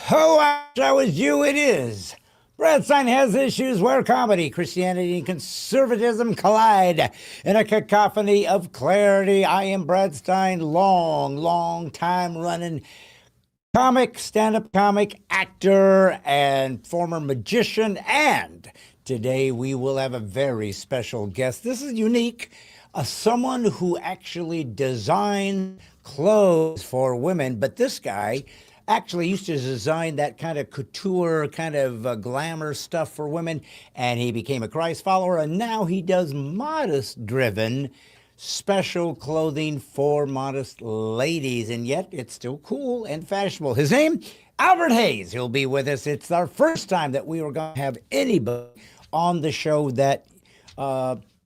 Oh, I wish I was you, it is. Brad Stein has issues where comedy, Christianity, and conservatism collide in a cacophony of clarity. I am Brad Stein, long time running comic, stand-up comic, actor, and former magician. And today we will have a very special guest. This is unique. Someone who actually designs clothes for women, but this guy actually used to design that kind of couture, kind of glamour stuff for women, and he became a Christ follower, and now he does modest-driven special clothing for modest ladies, and yet it's still cool and fashionable. His name, Albert Hayes. He'll be with us. It's our first time that we were going to have anybody on the show that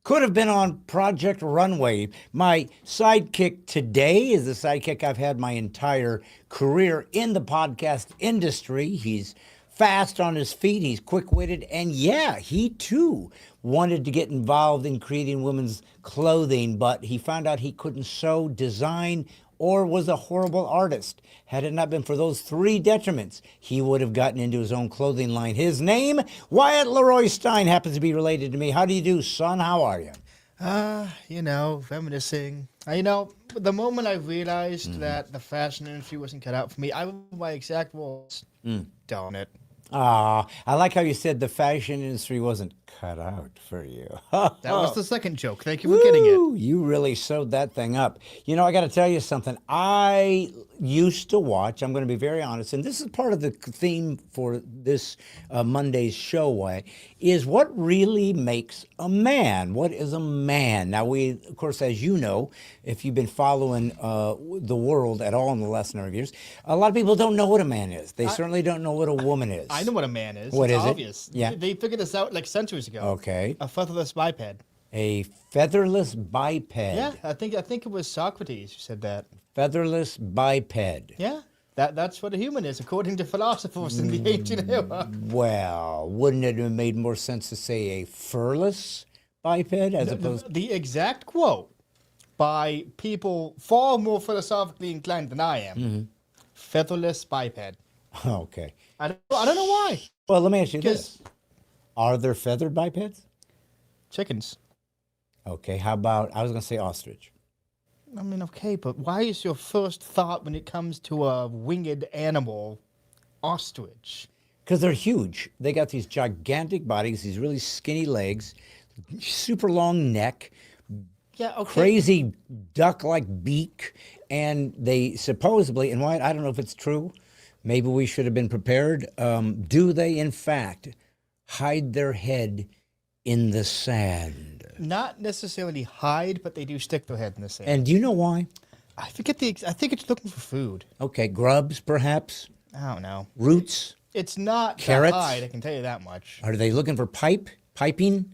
could have been on Project Runway. My sidekick today is the sidekick I've had my entire career in the podcast industry. He's fast on his feet, he's quick-witted, and yeah, he too wanted to get involved in creating women's clothing, but he found out he couldn't sew, design, or was a horrible artist. Had it not been for those three detriments, he would have gotten into his own clothing line. His name, Wyatt Leroy Stein, happens to be related to me. How do you do, son? How are you? Reminiscing. The moment I realized that the fashion industry wasn't cut out for me, my exact words, darn it. I like how you said the fashion industry wasn't cut out for you. That was the second joke. Thank you for getting it. You really sewed that thing up. You know, I got to tell you something. I used to watch, I'm going to be very honest, and this is part of the theme for this Monday's show, Wyatt, is what really makes a man? What is a man? Now, we, of course, as you know, if you've been following the world at all in the last number of years, a lot of people don't know what a man is. They certainly don't know what a woman is. I know what a man is. What it's is obvious. it? Yeah. They figured this out like centuries ago. Okay. A featherless biped. A featherless biped. Yeah, I think it was Socrates who said that. Featherless biped. Yeah, that's what a human is, according to philosophers in the ancient era. Well, wouldn't it have made more sense to say a furless biped as opposed The exact quote by people far more philosophically inclined than I am. Featherless biped. Okay. I don't know why. Well, let me ask you this. Are there feathered bipeds? Chickens. Okay, how about, I was going to say ostrich. I mean, okay, but why is your first thought when it comes to a winged animal ostrich? Because they're huge. They got these gigantic bodies, these really skinny legs, super long neck, Yeah, okay. crazy duck-like beak, and they supposedly, and Wyatt, I don't know if it's true, maybe we should have been prepared. Do they, in fact, hide their head in the sand? Not necessarily hide, but they do stick their head in the sand. And do you know why? I think it's looking for food. Okay, grubs, perhaps? I don't know. Roots? It's not Carrots? to hide, I can tell you that much. Are they looking for piping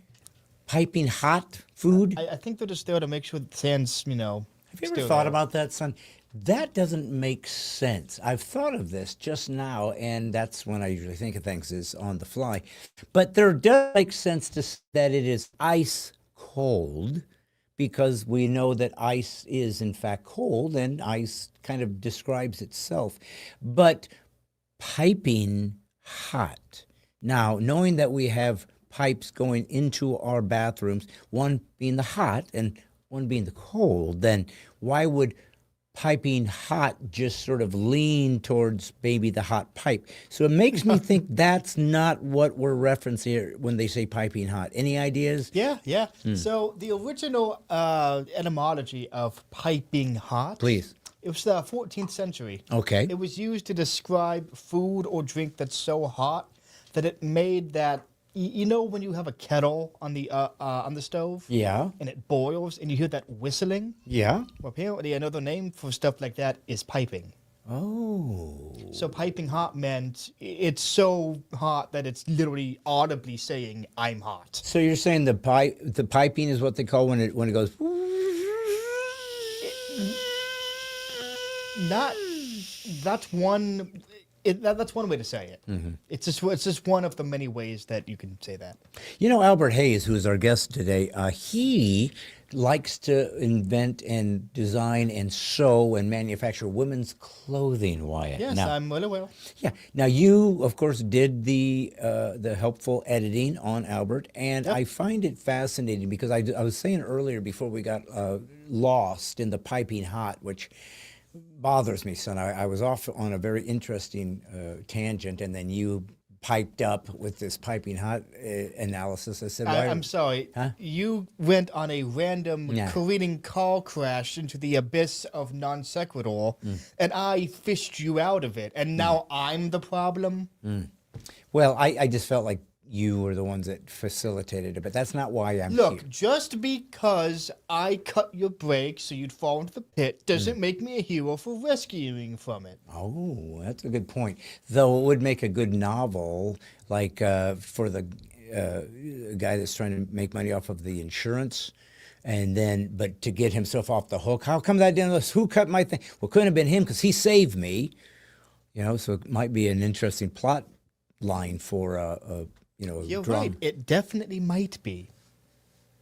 hot food? I think they're just there to make sure the sand's, Have you ever still thought there. about that, son? That doesn't make sense. I've thought of this just now, and that's when I usually think of things, is on the fly. But there does make sense to say that it is ice cold, because we know that ice is in fact cold, and ice kind of describes itself. But piping hot. Now, knowing that we have pipes going into our bathrooms, one being the hot and one being the cold, then why would piping hot just sort of lean towards maybe the hot pipe? So it makes me think that's not what we're referencing here when they say piping hot. Any ideas? Yeah. So the original etymology of piping hot, Please. it was the 14th century. Okay. It was used to describe food or drink that's so hot that it made that, when you have a kettle on the stove? Yeah. And it boils and you hear that whistling? Yeah. Well, apparently another name for stuff like that is piping. Oh. So piping hot meant it's so hot that it's literally audibly saying, I'm hot. So you're saying the piping is what they call when it goes. That's one way to say it. It's just one of the many ways that you can say that. You know, Albert Hayes, who is our guest today, he likes to invent and design and sew and manufacture women's clothing, Wyatt. Yes, Now, I'm well aware. yeah. Now you, of course, did the helpful editing on Albert, and Yep. I find it fascinating because I was saying earlier before we got lost in the piping hot, which bothers me, son. I was off on a very interesting tangent, and then you piped up with this piping hot analysis. I said, I'm sorry. Huh? You went on a random Yeah. careening car crash into the abyss of non sequitur, and I fished you out of it, and now I'm the problem. Well, I just felt like you were the ones that facilitated it, but that's not why I'm Look, here. just because I cut your brakes so you'd fall into the pit doesn't make me a hero for rescuing from it. Oh, that's a good point. Though it would make a good novel, like for the guy that's trying to make money off of the insurance, and then, but to get himself off the hook. How come that didn't? Who cut my thing? Well, couldn't have been him because he saved me. So it might be an interesting plot line for a You're drama. right. It definitely might be.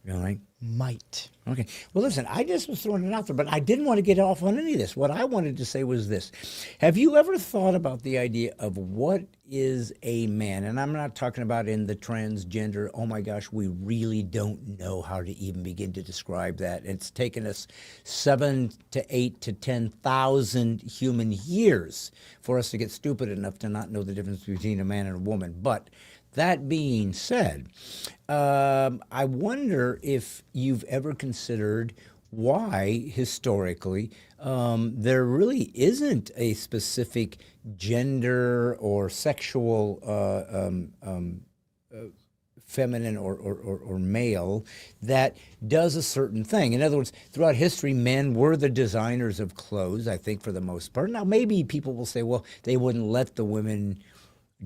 You know, right? Might. Okay. Well, listen, I just was throwing it out there, but I didn't want to get off on any of this. What I wanted to say was this. Have you ever thought about the idea of what is a man? And I'm not talking about in the transgender, oh my gosh, we really don't know how to even begin to describe that. It's taken us 7 to 8 to 10,000 human years for us to get stupid enough to not know the difference between a man and a woman. But that being said, I wonder if you've ever considered why, historically, there really isn't a specific gender or sexual feminine or male that does a certain thing. In other words, throughout history, men were the designers of clothes, I think, for the most part. Now, maybe people will say, well, they wouldn't let the women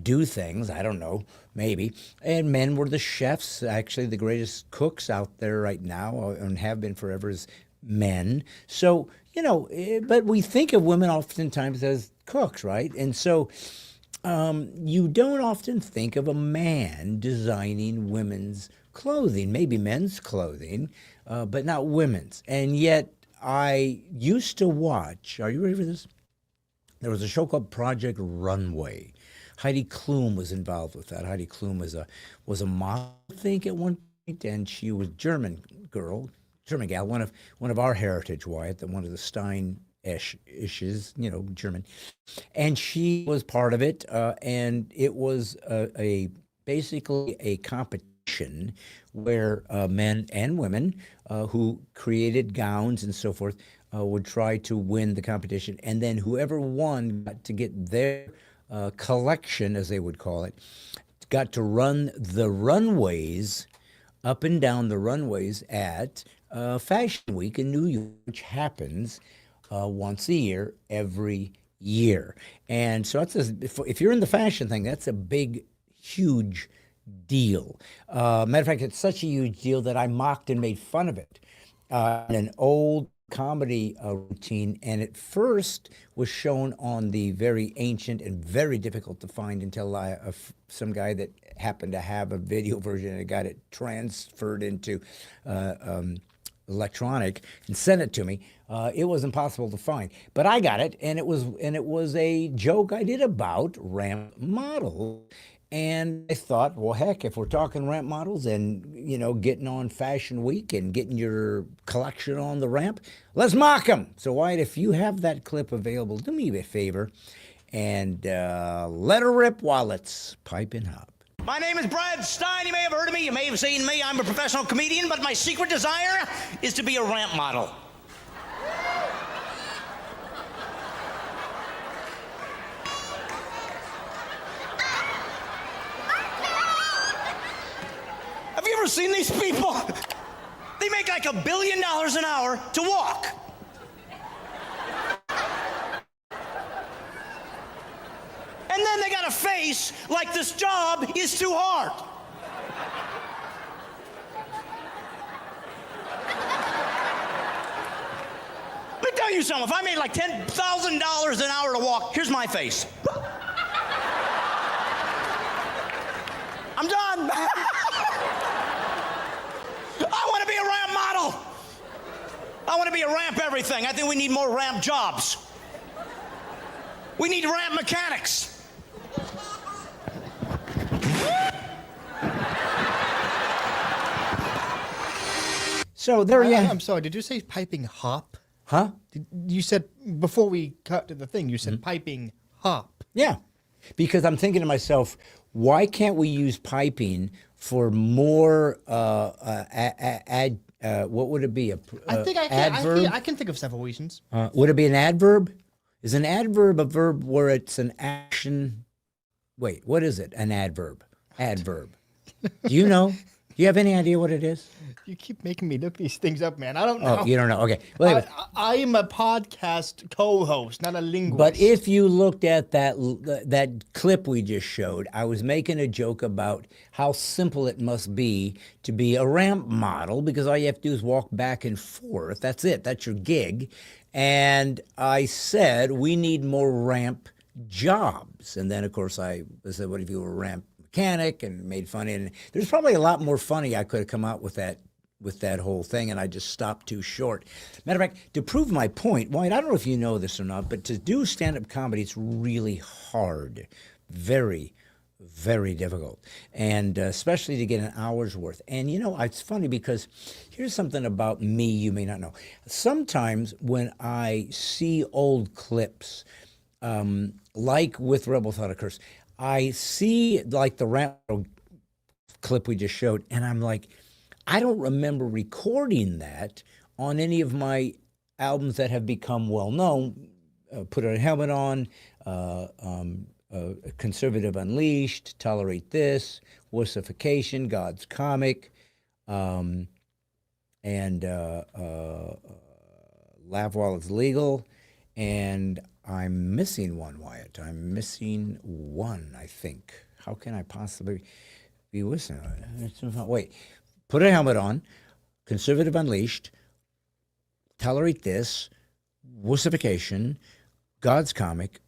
do things. I don't know, maybe. And men were the chefs. Actually, the greatest cooks out there right now and have been forever is men. So, but we think of women oftentimes as cooks, right? And so you don't often think of a man designing women's clothing, maybe men's clothing, but not women's. And yet I used to watch, are you ready for this? There was a show called Project Runway. Heidi Klum was involved with that. Heidi Klum was a model, I think, at one point, and she was German gal, one of our heritage, Wyatt, one of the Stein-ishes, German, and she was part of it, and it was basically a competition where men and women who created gowns and so forth would try to win the competition, and then whoever won got to get their collection, as they would call it, got to run the runways, up and down the runways at Fashion Week in New York, which happens once a year, every year. And so if you're in the fashion thing, that's a big, huge deal. Matter of fact, it's such a huge deal that I mocked and made fun of it in an old comedy routine, and it first was shown on the very ancient and very difficult to find until some guy that happened to have a video version and got it transferred into electronic and sent it to me. It was impossible to find, but I got it, and it was a joke I did about ramp model. And I thought, well, heck, if we're talking ramp models and, getting on Fashion Week and getting your collection on the ramp, let's mock them. So, Wyatt, if you have that clip available, do me a favor and let her rip while it's piping hot. My name is Brad Stein. You may have heard of me. You may have seen me. I'm a professional comedian, but my secret desire is to be a ramp model. Have you ever seen these people? They make like $1 billion an hour to walk. And then they got a face like this job is too hard. Let me tell you something. If I made like $10,000 an hour to walk, here's my face. I'm done. I want to be a ramp model. be a ramp everything. I think we need more ramp jobs. We need ramp mechanics. So there you I'm sorry, did you say piping hop? Huh? You said, before we cut to the thing, you said piping hop. Yeah. Because I'm thinking to myself, why can't we use piping for more what would it be? I can think of several reasons. Would it be an adverb? Is an adverb a verb where it's an action? Wait, what is it? An adverb. Adverb. Do you know? Do you have any idea what it is? You keep making me look these things up, man. I don't know. Oh, you don't know. Okay. Well, anyway. I am a podcast co-host, not a linguist. But if you looked at that clip we just showed, I was making a joke about how simple it must be to be a ramp model, because all you have to do is walk back and forth. That's it. That's your gig. And I said, we need more ramp jobs. And then, of course, I said, what if you were a ramp mechanic, and made fun of it. And there's probably a lot more funny I could have come out with that whole thing, and I just stopped too short. Matter of fact, to prove my point, Wyatt, I don't know if you know this or not, but to do stand-up comedy, it's really hard. Very, very difficult. And especially to get an hour's worth. And, you know, it's funny because here's something about me you may not know. Sometimes when I see old clips, like with Rebel Thought Occurs, I see like the ramp clip we just showed, and I'm like, I don't remember recording that on any of my albums that have become well-known. Put a Helmet On, Conservative Unleashed, Tolerate This, Wussification, God's Comic, and Laugh While It's Legal, and I'm missing one, Wyatt. I'm missing one, I think. How can I possibly be listening? Wait. Put a Helmet On, Conservative Unleashed, Tolerate This, Wussification, God's Comic,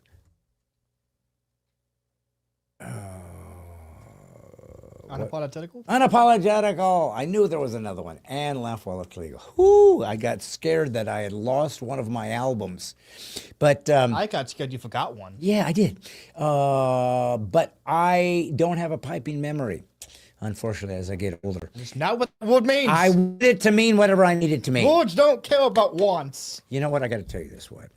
Unapologetical? Unapologetical. I knew there was another one. And Laugh While It's Legal. Whoo! I got scared that I had lost one of my albums. But I got scared you forgot one. yeah, I did. But I don't have a piping memory, unfortunately, as I get older. It's not what the word means. I want it to mean whatever I need it to mean. Words don't care about wants. You know what? I got to tell you this, Wyatt.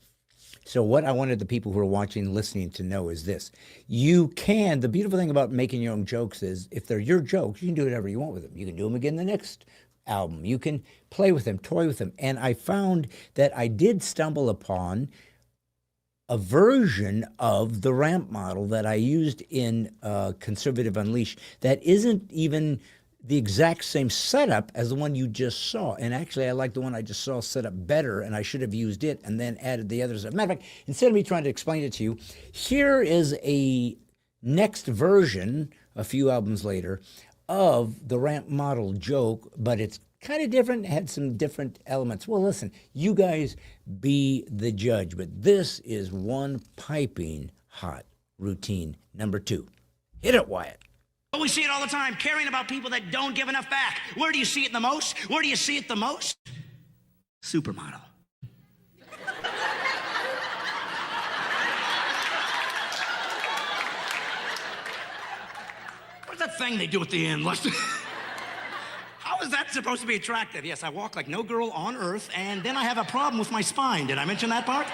So what I wanted the people who are watching and listening to know is this. You can, the beautiful thing about making your own jokes is if they're your jokes, you can do whatever you want with them. You can do them again the next album. You can play with them, toy with them. And I found that I did stumble upon a version of the ramp model that I used in Conservative Unleashed that isn't even the exact same setup as the one you just saw. And actually, I like the one I just saw set up better, and I should have used it and then added the others. Matter of fact, instead of me trying to explain it to you, here is a next version, a few albums later, of the ramp model joke, but it's kind of different, had some different elements. Well, listen, you guys be the judge, but this is one piping hot routine number 2. Hit it, Wyatt. Oh, we see it all the time, caring about people that don't give enough back. Where do you see it the most? Where do you see it the most? Supermodel. What's that thing they do at the end? How is that supposed to be attractive? Yes, I walk like no girl on earth, and then I have a problem with my spine. Did I mention that part?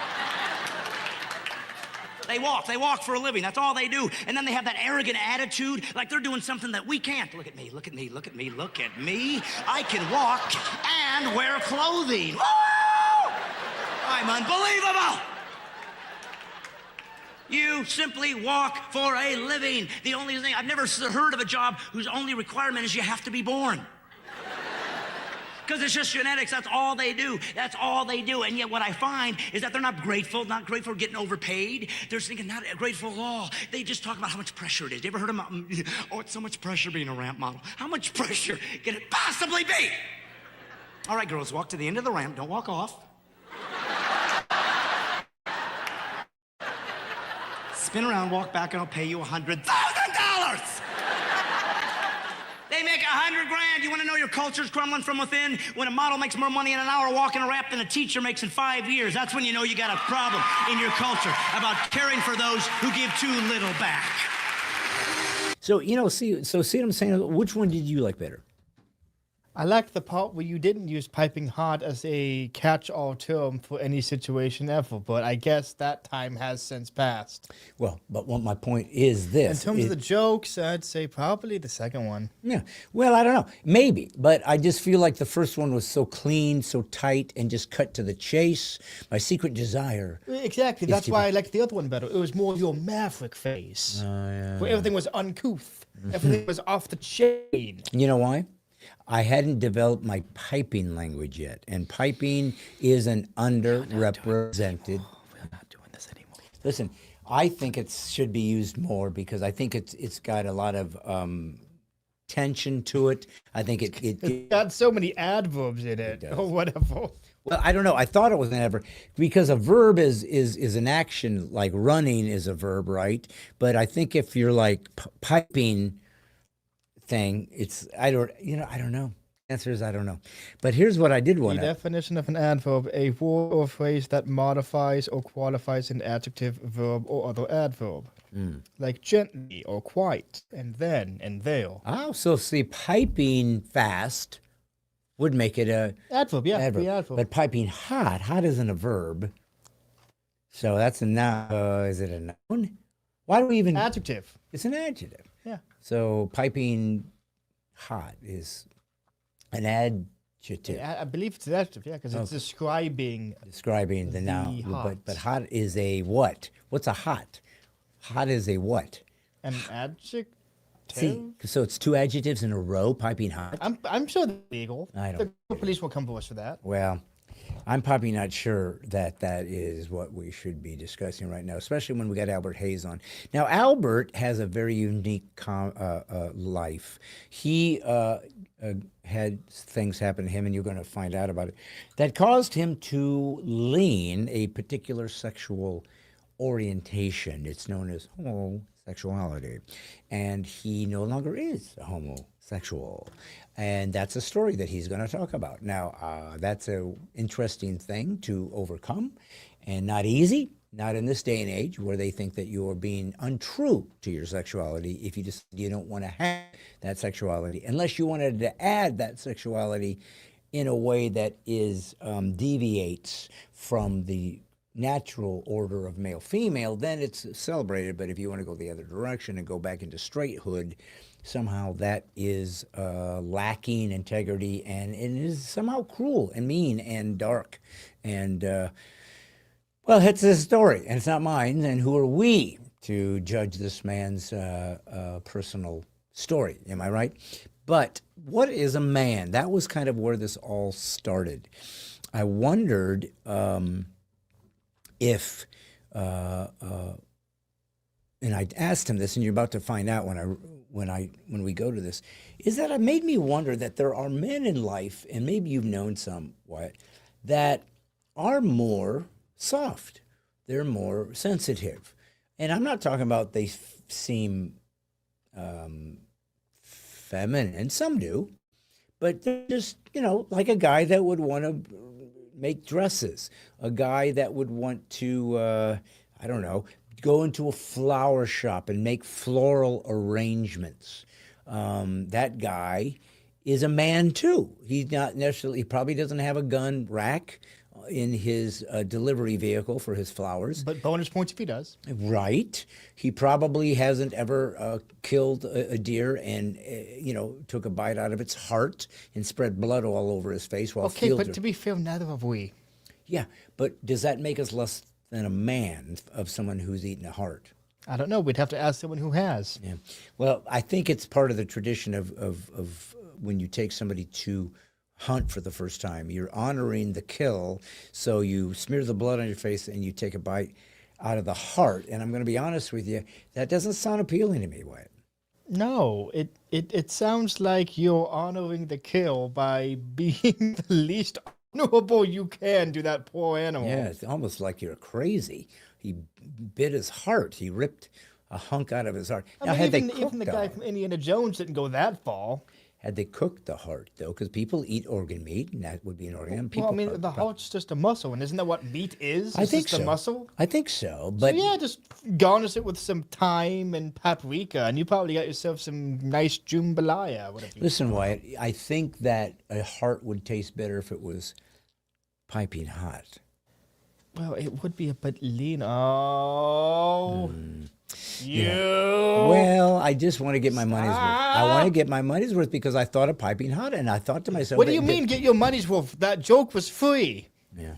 They walk for a living. That's all they do. And then they have that arrogant attitude, like they're doing something that we can't. Look at me, look at me, look at me, look at me. I can walk and wear clothing. Woo! I'm unbelievable. You simply walk for a living. The only thing, I've never heard of a job whose only requirement is you have to be born. Because it's just genetics. That's all they do. That's all they do. And yet what I find is that they're not grateful for getting overpaid. They're thinking not grateful at all. They just talk about how much pressure it is. You ever heard of, oh, it's so much pressure being a ramp model. How much pressure can it possibly be? All right, girls, walk to the end of the ramp. Don't walk off. Spin around, walk back, and I'll pay you $100,000. They make 100 grand. You want to know your culture's crumbling from within? When a model makes more money in an hour walking a rap than a teacher makes in 5 years, that's when you know you got a problem in your culture about caring for those who give too little back. So, see what I'm saying? Which one did you like better? I like the part where you didn't use piping hot as a catch-all term for any situation ever, but I guess that time has since passed. Well, but what my point is this. In terms of the jokes, I'd say probably the second one. Yeah. Well, I don't know. Maybe. But I just feel like the first one was so clean, so tight, and just cut to the chase. My secret desire. Exactly. That's why I liked the other one better. It was more your maverick phase. Where everything was uncouth. Everything was off the chain. You know why? I hadn't developed my piping language yet. And piping is an underrepresented. We're not doing this anymore. Listen, I think it should be used more because I think it's got a lot of tension to it. I think it got so many adverbs in it or whatever. Well, I don't know. I thought it was an adverb because a verb is an action, like running is a verb, right? But I think if you're like piping thing, I don't know. Answer is I don't know. But here's what I did want The to. definition of an adverb: a word or phrase that modifies or qualifies an adjective, verb, or other adverb, like gently or quite, and then and there. Oh, so see, piping fast would make it a Adverb, yeah, adverb. the adverb. But piping hot isn't a verb. So that's a noun. Is it a noun? Why do we even? Adjective. It's an adjective. Yeah. So piping hot is an adjective. I believe it's an adjective, yeah, because it's describing. Describing the noun. hot. But hot is a what? What's a hot? Hot is a what? An adjective. See, so it's two adjectives in a row, piping hot. I'm sure they're legal. I don't. The police will come for us for that. Well, I'm probably not sure that is what we should be discussing right now, especially when we got Albert Hayes on. Now, Albert has a very unique life. He had things happen to him, and you're going to find out about it, that caused him to lean a particular sexual orientation. It's known as homosexuality. And he no longer is a homosexual. And that's a story that he's going to talk about. Now, that's an interesting thing to overcome and not easy, not in this day and age where they think that you're being untrue to your sexuality if you don't want to have that sexuality, unless you wanted to add that sexuality in a way that is deviates from the natural order of male-female, then it's celebrated. But if you want to go the other direction and go back into straighthood, somehow that is lacking integrity, and it is somehow cruel and mean and dark. And, well, it's his story, and it's not mine. And who are we to judge this man's personal story? Am I right? But what is a man? That was kind of where this all started. I wondered if, and I asked him this, and you're about to find out when we go to this, is that it made me wonder that there are men in life, and maybe you've known some, Wyatt, that are more soft. They're more sensitive. And I'm not talking about they seem feminine. Some do. But they're just, like a guy that would want to make dresses. A guy that would want to, I don't know, go into a flower shop and make floral arrangements. That guy is a man too. He's not necessarily, he probably doesn't have a gun rack in his delivery vehicle for his flowers. But bonus points if he does. Right. He probably hasn't ever killed a deer and, took a bite out of its heart and spread blood all over his face while Okay, but to be fair, neither have we. Yeah, but does that make us less than a man of someone who's eaten a heart? I don't know. We'd have to ask someone who has. Yeah. Well, I think it's part of the tradition of when you take somebody to hunt for the first time. You're honoring the kill, so you smear the blood on your face and you take a bite out of the heart. And I'm going to be honest with you, that doesn't sound appealing to me, Wyatt. No, it sounds like you're honoring the kill by being the least honorable you can to that poor animal. Yeah, it's almost like you're crazy. He bit his heart. He ripped a hunk out of his heart. I Now, mean, had they even cooked the the guy heart, from Indiana Jones didn't go that far. had they cooked the heart, though, because people eat organ meat, and that would be an organ. People Well, I mean, the heart's just a muscle, and isn't that what meat is? I It's think just so. a muscle? I think so, So but yeah, just garnish it with some thyme and paprika, and you probably got yourself some nice jambalaya, whatever. listen, Wyatt, I think that a heart would taste better if it was piping hot. Well, it would be a bit lean. Oh, you. Well, I just want to get my money's worth. I want to get my money's worth because I thought of piping hot, and I thought to myself, What do you mean, get your money's worth? That joke was free. Yeah.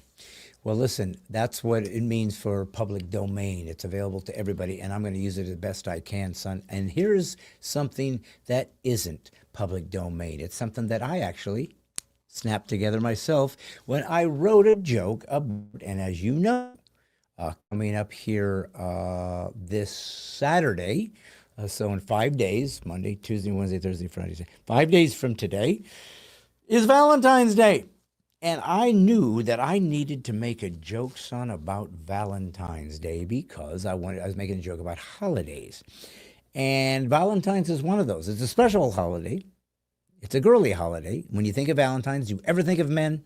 Well, listen, that's what it means for public domain. It's available to everybody, and I'm going to use it as best I can, son. And here's something that isn't public domain. It's something that I actually snapped together myself when I wrote a joke about, and as you know, coming up here this Saturday, so in 5 days, Monday, Tuesday, Wednesday, Thursday, Friday, 5 days from today, is Valentine's Day. And I knew that I needed to make a joke, son, about Valentine's Day because I was making a joke about holidays. And Valentine's is one of those. It's a special holiday. It's a girly holiday. When you think of Valentine's, do you ever think of men?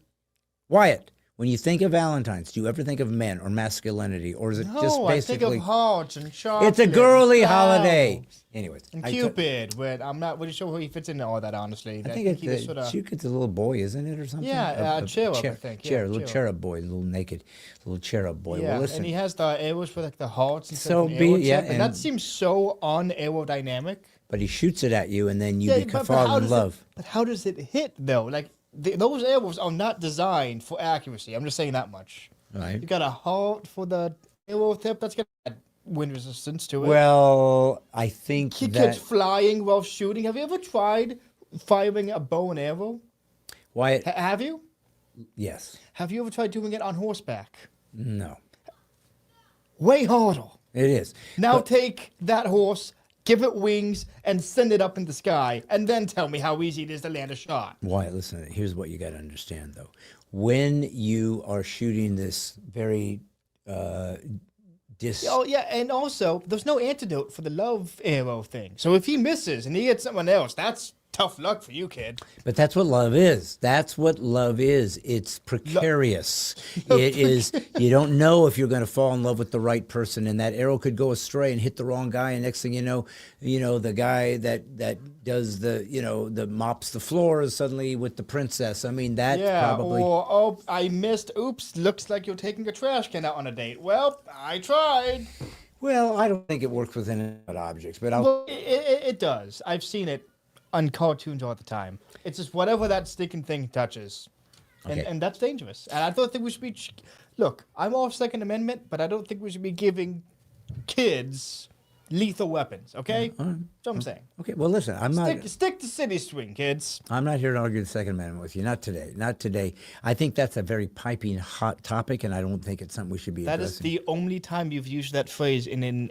Wyatt, when you think of Valentine's, do you ever think of men or masculinity? Or is it just No, I think basically... of hearts and chocolate. It's a girly and holiday. flowers. Anyways. And I Cupid, but I'm not really sure who he fits into all that, honestly. think it's he just sorta- Cupid's a little boy, isn't it, or something? Yeah, cherub, I think. Yeah, Little cherub boy, little naked, little cherub boy. Yeah, Well, listen. and he has the arrows for like the hearts and So stuff. be- yeah, and that and- seems so un-aerodynamic. But he shoots it at you, and then you but fall how in does love. But how does it hit though? Like those arrows are not designed for accuracy. I'm just saying that much. Right. You got a heart for the arrow tip. That's got wind resistance to it. Well, I think He that keeps flying while shooting. Have you ever tried firing a bow and arrow? Wyatt. Have you? Yes. Have you ever tried doing it on horseback? No. Way harder. It is. Now take that horse, give it wings, and send it up in the sky, and then tell me how easy it is to land a shot. Wyatt, listen. Here's what you got to understand, though. When you are shooting this very Oh yeah, and also there's no antidote for the love arrow thing. So if he misses and he hits someone else, that's tough luck for you, kid. But that's what love is. That's what love is. It's precarious. It is. You don't know if you're going to fall in love with the right person, and that arrow could go astray and hit the wrong guy. And next thing you know, the guy that does the mops the floor is suddenly with the princess. I mean, that probably. Or oh, I missed. Oops, looks like you're taking a trash can out on a date. Well, I tried. Well, I don't think it works with inanimate objects, but I'll. Well, it does. I've seen it on cartoons all the time. It's just whatever that sticking thing touches. Okay. And that's dangerous. And I don't think we should be... Look, I'm all Second Amendment, but I don't think we should be giving kids lethal weapons, okay? That's what I'm saying. Okay, well, listen, Stick to city swing, kids. I'm not here to argue the Second Amendment with you. Not today. Not today. I think that's a very piping hot topic, and I don't think it's something we should be That addressing. is the only time you've used that phrase in an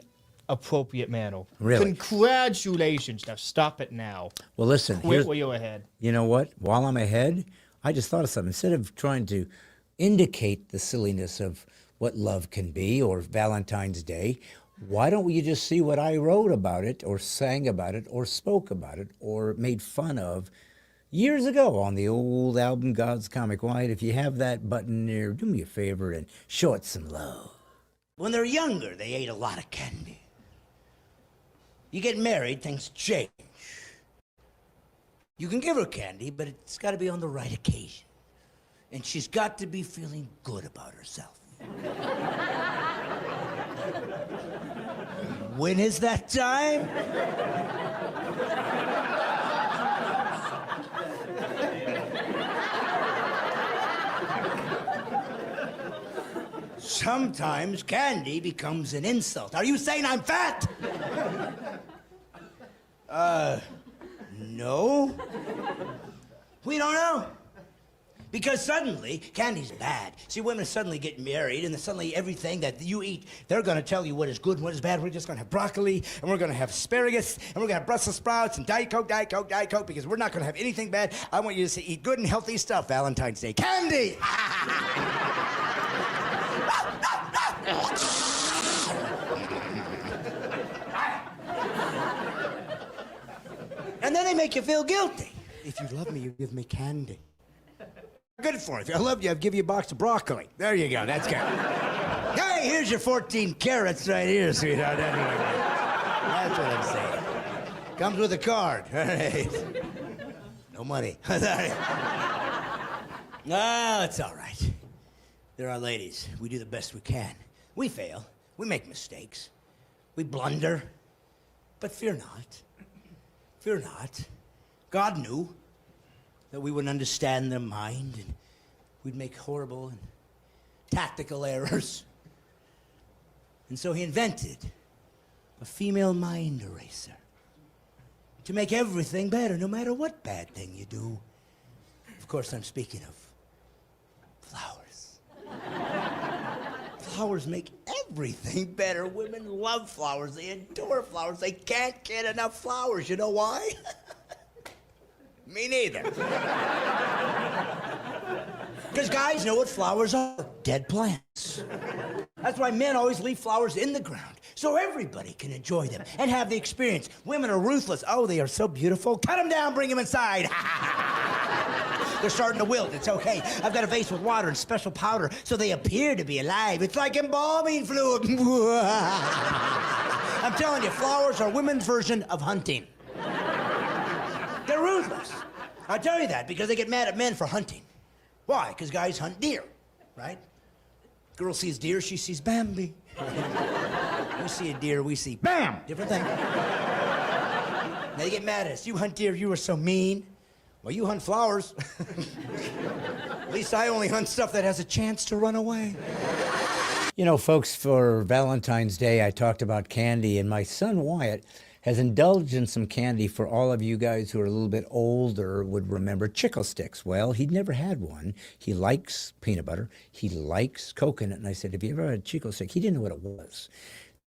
appropriate manner. Really? Congratulations. Now stop it now. Well, listen, Quit while you're ahead. you know what? While I'm ahead, I just thought of something. Instead of trying to indicate the silliness of what love can be or Valentine's Day, why don't you just see what I wrote about it or sang about it or spoke about it or made fun of years ago on the old album God's Comic Wyatt? If you have that button there, do me a favor and show it some love. When they're younger, they ate a lot of candy. You get married, things change. You can give her candy, but it's got to be on the right occasion. And she's got to be feeling good about herself. When is that time? Sometimes candy becomes an insult. Are you saying I'm fat? No. We don't know. Because suddenly, candy's bad. See, women suddenly get married, and then suddenly everything that you eat, they're going to tell you what is good and what is bad. We're just going to have broccoli, and we're going to have asparagus, and we're going to have Brussels sprouts, and Diet Coke, Diet Coke, Diet Coke, because we're not going to have anything bad. I want you to eat good and healthy stuff Valentine's Day. Candy! And then they make you feel guilty. If you love me, you give me candy. Good for it. If I loved you, I'd give you a box of broccoli. There you go. That's good. Hey, here's your 14 carrots right here, sweetheart. That's what I'm saying. Comes with a card. All right. No money. No, it's all right. There are ladies. We do the best we can. We fail. We make mistakes. We blunder. But fear not. Fear not. God knew that we wouldn't understand their mind and we'd make horrible and tactical errors. And so he invented a female mind eraser to make everything better, no matter what bad thing you do. Of course, I'm speaking of flowers. Flowers make everything better. Women love flowers. They adore flowers. They can't get enough flowers. You know why? Me neither. Because guys know what flowers are. Dead plants. That's why men always leave flowers in the ground, so everybody can enjoy them and have the experience. Women are ruthless. Oh, they are so beautiful. Cut them down, bring them inside. They're starting to wilt. It's okay. I've got a vase with water and special powder, so they appear to be alive. It's like embalming fluid. I'm telling you, flowers are women's version of hunting. They're ruthless. I tell you that because they get mad at men for hunting. Why? Because guys hunt deer, right? Girl sees deer, she sees Bambi. We see a deer, we see bam! Different thing. They get mad at us. You hunt deer, you are so mean. Well, you hunt flowers. At least I only hunt stuff that has a chance to run away. You know, folks, for Valentine's Day, I talked about candy, and my son Wyatt has indulged in some candy. For all of you guys who are a little bit older would remember Chico Sticks. Well, he'd never had one. He likes peanut butter. He likes coconut. And I said, have you ever had a Chico Stick? He didn't know what it was.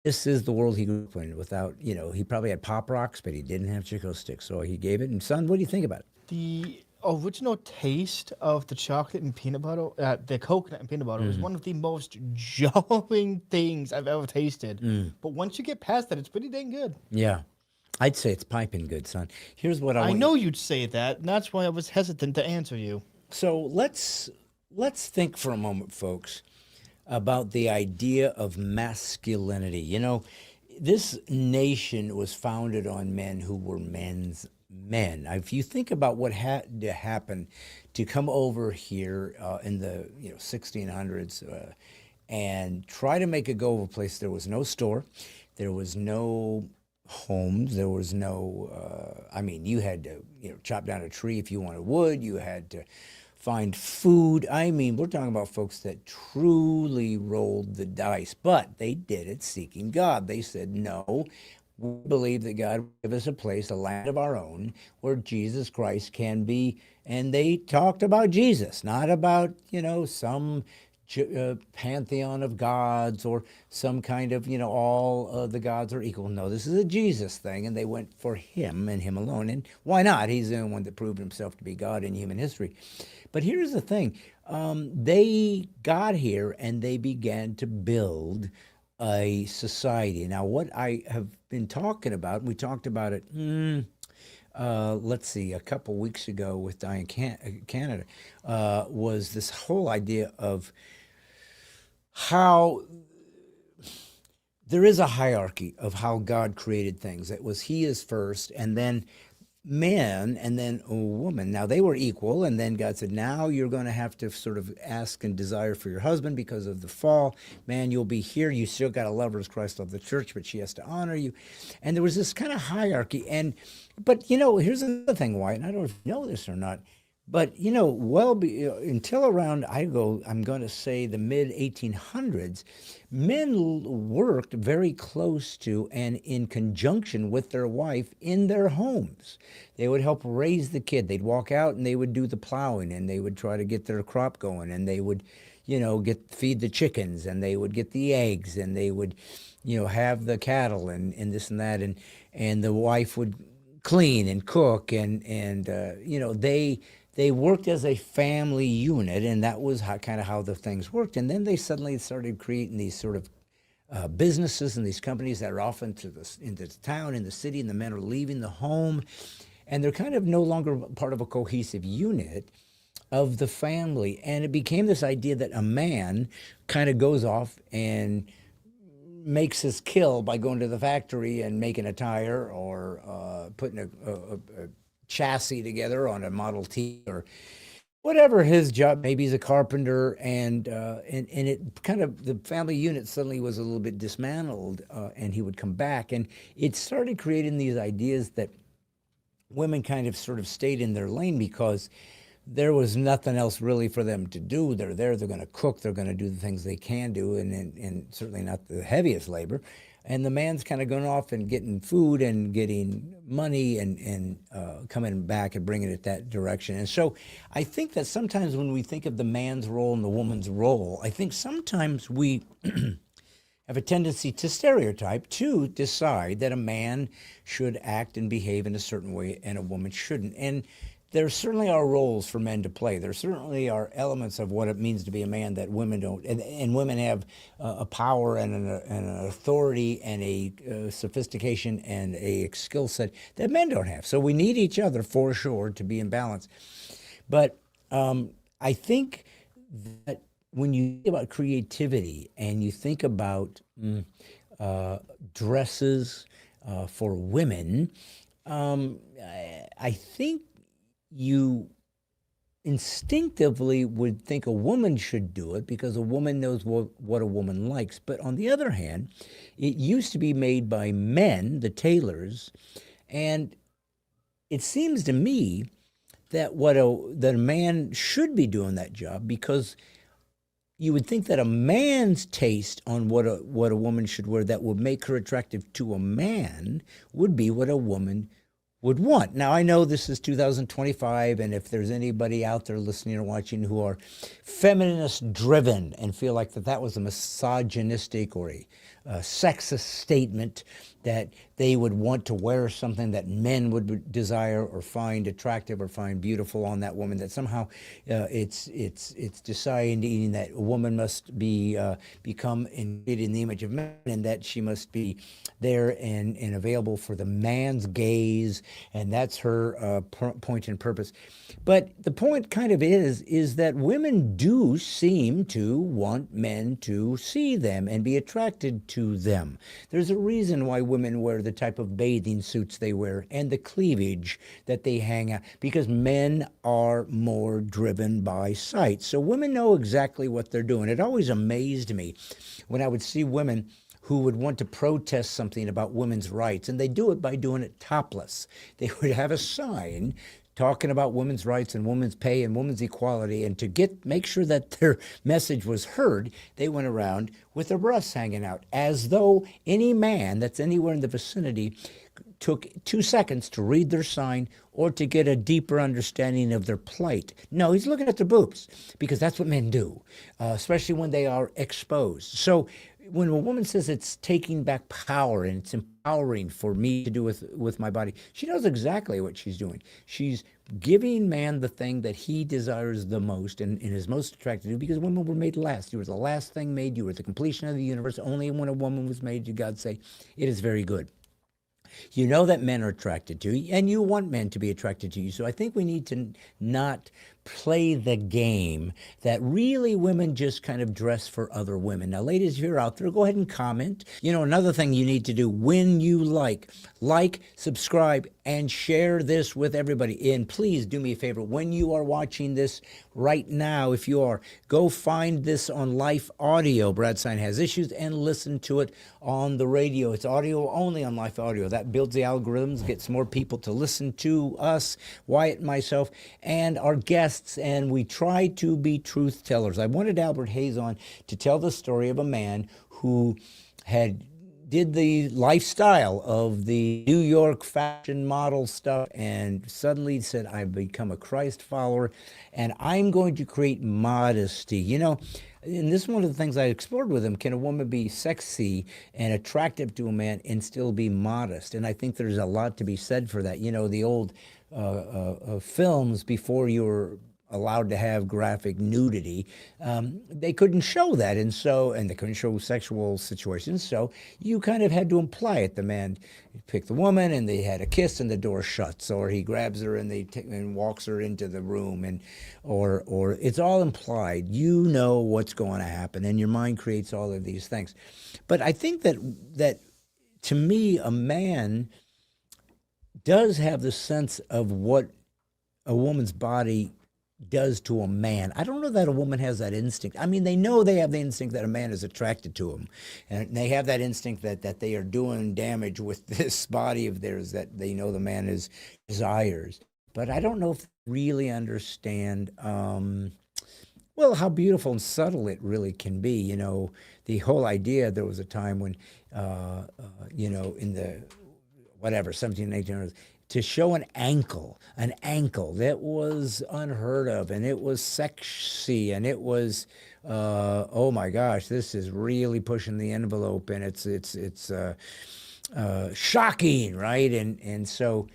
This is the world he grew up in without, you know, he probably had Pop Rocks, but he didn't have Chico Sticks. So he gave it. And son, what do you think about it? The original taste of the chocolate and peanut butter, the coconut and peanut butter, was one of the most jarring things I've ever tasted. But once you get past that, it's pretty dang good. Yeah. I'd say it's piping good, son. Here's what I know you'd say that, and that's why I was hesitant to answer you. So let's think for a moment, folks, about the idea of masculinity. You know, this nation was founded on men who were men's men. If you think about what had to happen to come over here in the 1600s and try to make a go of a place, there was no store, there was no homes, there was no, I mean, you had to chop down a tree if you wanted wood, you had to find food. I mean, we're talking about folks that truly rolled the dice, but they did it seeking God. They said, no, we believe that God will give us a place, a land of our own, where Jesus Christ can be. And they talked about Jesus, not about, some pantheon of gods or some kind of, all the gods are equal. No, this is a Jesus thing. And they went for him and him alone. And why not? He's the only one that proved himself to be God in human history. But here's the thing. They got here and they began to build a society. Now, what I have been talking about, we talked about it, let's see, a couple weeks ago with Diane Canada, was this whole idea of how there is a hierarchy of how God created things. It was he is first, and then man, and then a woman. Now, they were equal, and then God said, now you're going to have to sort of ask and desire for your husband because of the fall. Man, you'll be here. You still got to love her as Christ loved the church, but she has to honor you. And there was this kind of hierarchy. But here's another thing, Wyatt, and I don't know if you know this or not, but, until around, I'm going to say the mid-1800s, men worked very close to and in conjunction with their wife in their homes. They would help raise the kid. They'd walk out and they would do the plowing and they would try to get their crop going and they would, feed the chickens and they would get the eggs and they would, have the cattle and this and that. And the wife would clean and cook and they worked as a family unit, and that was kind of how the things worked. And then they suddenly started creating these sort of businesses and these companies that are off into the town, in the city, and the men are leaving the home. and they're kind of no longer part of a cohesive unit of the family. And it became this idea that a man kind of goes off and makes his kill by going to the factory and making a tire or putting a chassis together on a Model T or whatever his job. Maybe he's a carpenter, and it kind of, the family unit suddenly was a little bit dismantled, and he would come back, and it started creating these ideas that women kind of sort of stayed in their lane because there was nothing else really for them to do. They're there, they're going to cook, they're going to do the things they can do, and certainly not the heaviest labor. And the man's kind of going off and getting food and getting money and coming back and bringing it that direction. And so I think that sometimes when we think of the man's role and the woman's role, I think sometimes we have a tendency to stereotype, to decide that a man should act and behave in a certain way and a woman shouldn't. And there certainly are roles for men to play. There certainly are elements of what it means to be a man that women don't. And women have a power and an authority and a sophistication and a skill set that men don't have. So we need each other for sure to be in balance. But I think that when you think about creativity and you think about dresses for women, I think you instinctively would think a woman should do it because a woman knows what a woman likes. But on the other hand, it used to be made by men, the tailors, and it seems to me that that a man should be doing that job, because you would think that a man's taste on what a woman should wear that would make her attractive to a man would be what a woman would want. Now, I know this is 2025, and if there's anybody out there listening or watching who are feminist driven and feel like that was a misogynistic or a sexist statement, that they would want to wear something that men would desire or find attractive or find beautiful on that woman, that somehow it's deciding that a woman must become in the image of men, and that she must be there and available for the man's gaze, and that's her point and purpose. But the point kind of is that women do seem to want men to see them and be attracted to them. There's a reason why women wear the type of bathing suits they wear and the cleavage that they hang out, because men are more driven by sight. So women know exactly what they're doing. It always amazed me when I would see women who would want to protest something about women's rights, and they do it by doing it topless. They would have a sign talking about women's rights and women's pay and women's equality, and to make sure that their message was heard, they went around with their breasts hanging out, as though any man that's anywhere in the vicinity took 2 seconds to read their sign or to get a deeper understanding of their plight. No, he's looking at their boobs, because that's what men do, especially when they are exposed. So when a woman says it's taking back power and it's empowering for me to do with my body, she knows exactly what she's doing. She's giving man the thing that he desires the most and is most attracted to, because women were made last. You were the last thing made. You were the completion of the universe. Only when a woman was made did God say, "It is very good." You know that men are attracted to you, and you want men to be attracted to you. So I think we need to not play the game that really women just kind of dress for other women. Now, ladies, if you're out there, go ahead and comment. You know, another thing you need to do when you like, subscribe, and share this with everybody. And please do me a favor, when you are watching this right now, if you are, go find this on Life Audio. Brad Stein Has Issues, and listen to it on the radio. It's audio only on Life Audio. That builds the algorithms, gets more people to listen to us, Wyatt, myself, and our guests. And we try to be truth tellers. I wanted Albert Hayes on to tell the story of a man who did the lifestyle of the New York fashion model stuff, and suddenly said, I've become a Christ follower, and I'm going to create modesty. You know, and this is one of the things I explored with him. Can a woman be sexy and attractive to a man and still be modest? And I think there's a lot to be said for that. You know, the old films before you were allowed to have graphic nudity, they couldn't show that, and they couldn't show sexual situations. So you kind of had to imply it. The man picked the woman, and they had a kiss, and the door shuts, or he grabs her and and walks her into the room, and or it's all implied. You know what's going to happen, and your mind creates all of these things. But I think that to me, a man does have the sense of what a woman's body does to a man. I don't know that a woman has that instinct. I mean, they know they have the instinct that a man is attracted to them. And they have that instinct that they are doing damage with this body of theirs that they know the man desires. But I don't know if they really understand, well, how beautiful and subtle it really can be. You know, the whole idea, there was a time when, you know, in the, whatever, 17, 1800s, to show an ankle that was unheard of, and it was sexy, and it was, oh my gosh, this is really pushing the envelope, and it's shocking, right? And so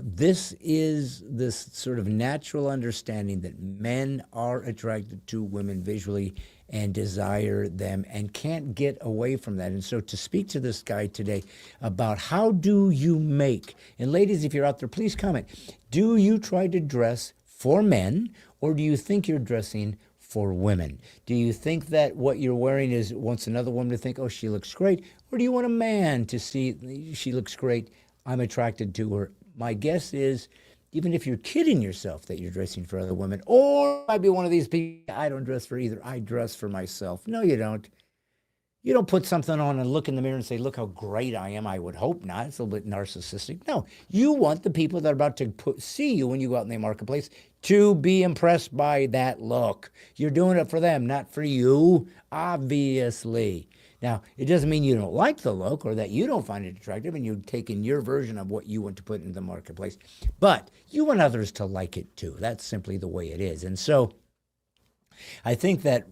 this is this sort of natural understanding that men are attracted to women visually and desire them and can't get away from that. And so to speak to this guy today about how do you make, and ladies, if you're out there, please comment, do you try to dress for men, or do you think you're dressing for women? Do you think that what you're wearing wants another woman to think, oh, she looks great? Or do you want a man to see she looks great, I'm attracted to her? My guess is, even if you're kidding yourself that you're dressing for other women, or I'd be one of these people, I don't dress for either, I dress for myself. No, you don't. You don't put something on and look in the mirror and say, look how great I am. I would hope not. It's a little bit narcissistic. No, you want the people that are about to see you when you go out in the marketplace to be impressed by that look. You're doing it for them, not for you, obviously. Now, it doesn't mean you don't like the look or that you don't find it attractive and you're taking your version of what you want to put into the marketplace, but you want others to like it too. That's simply the way it is. And so I think that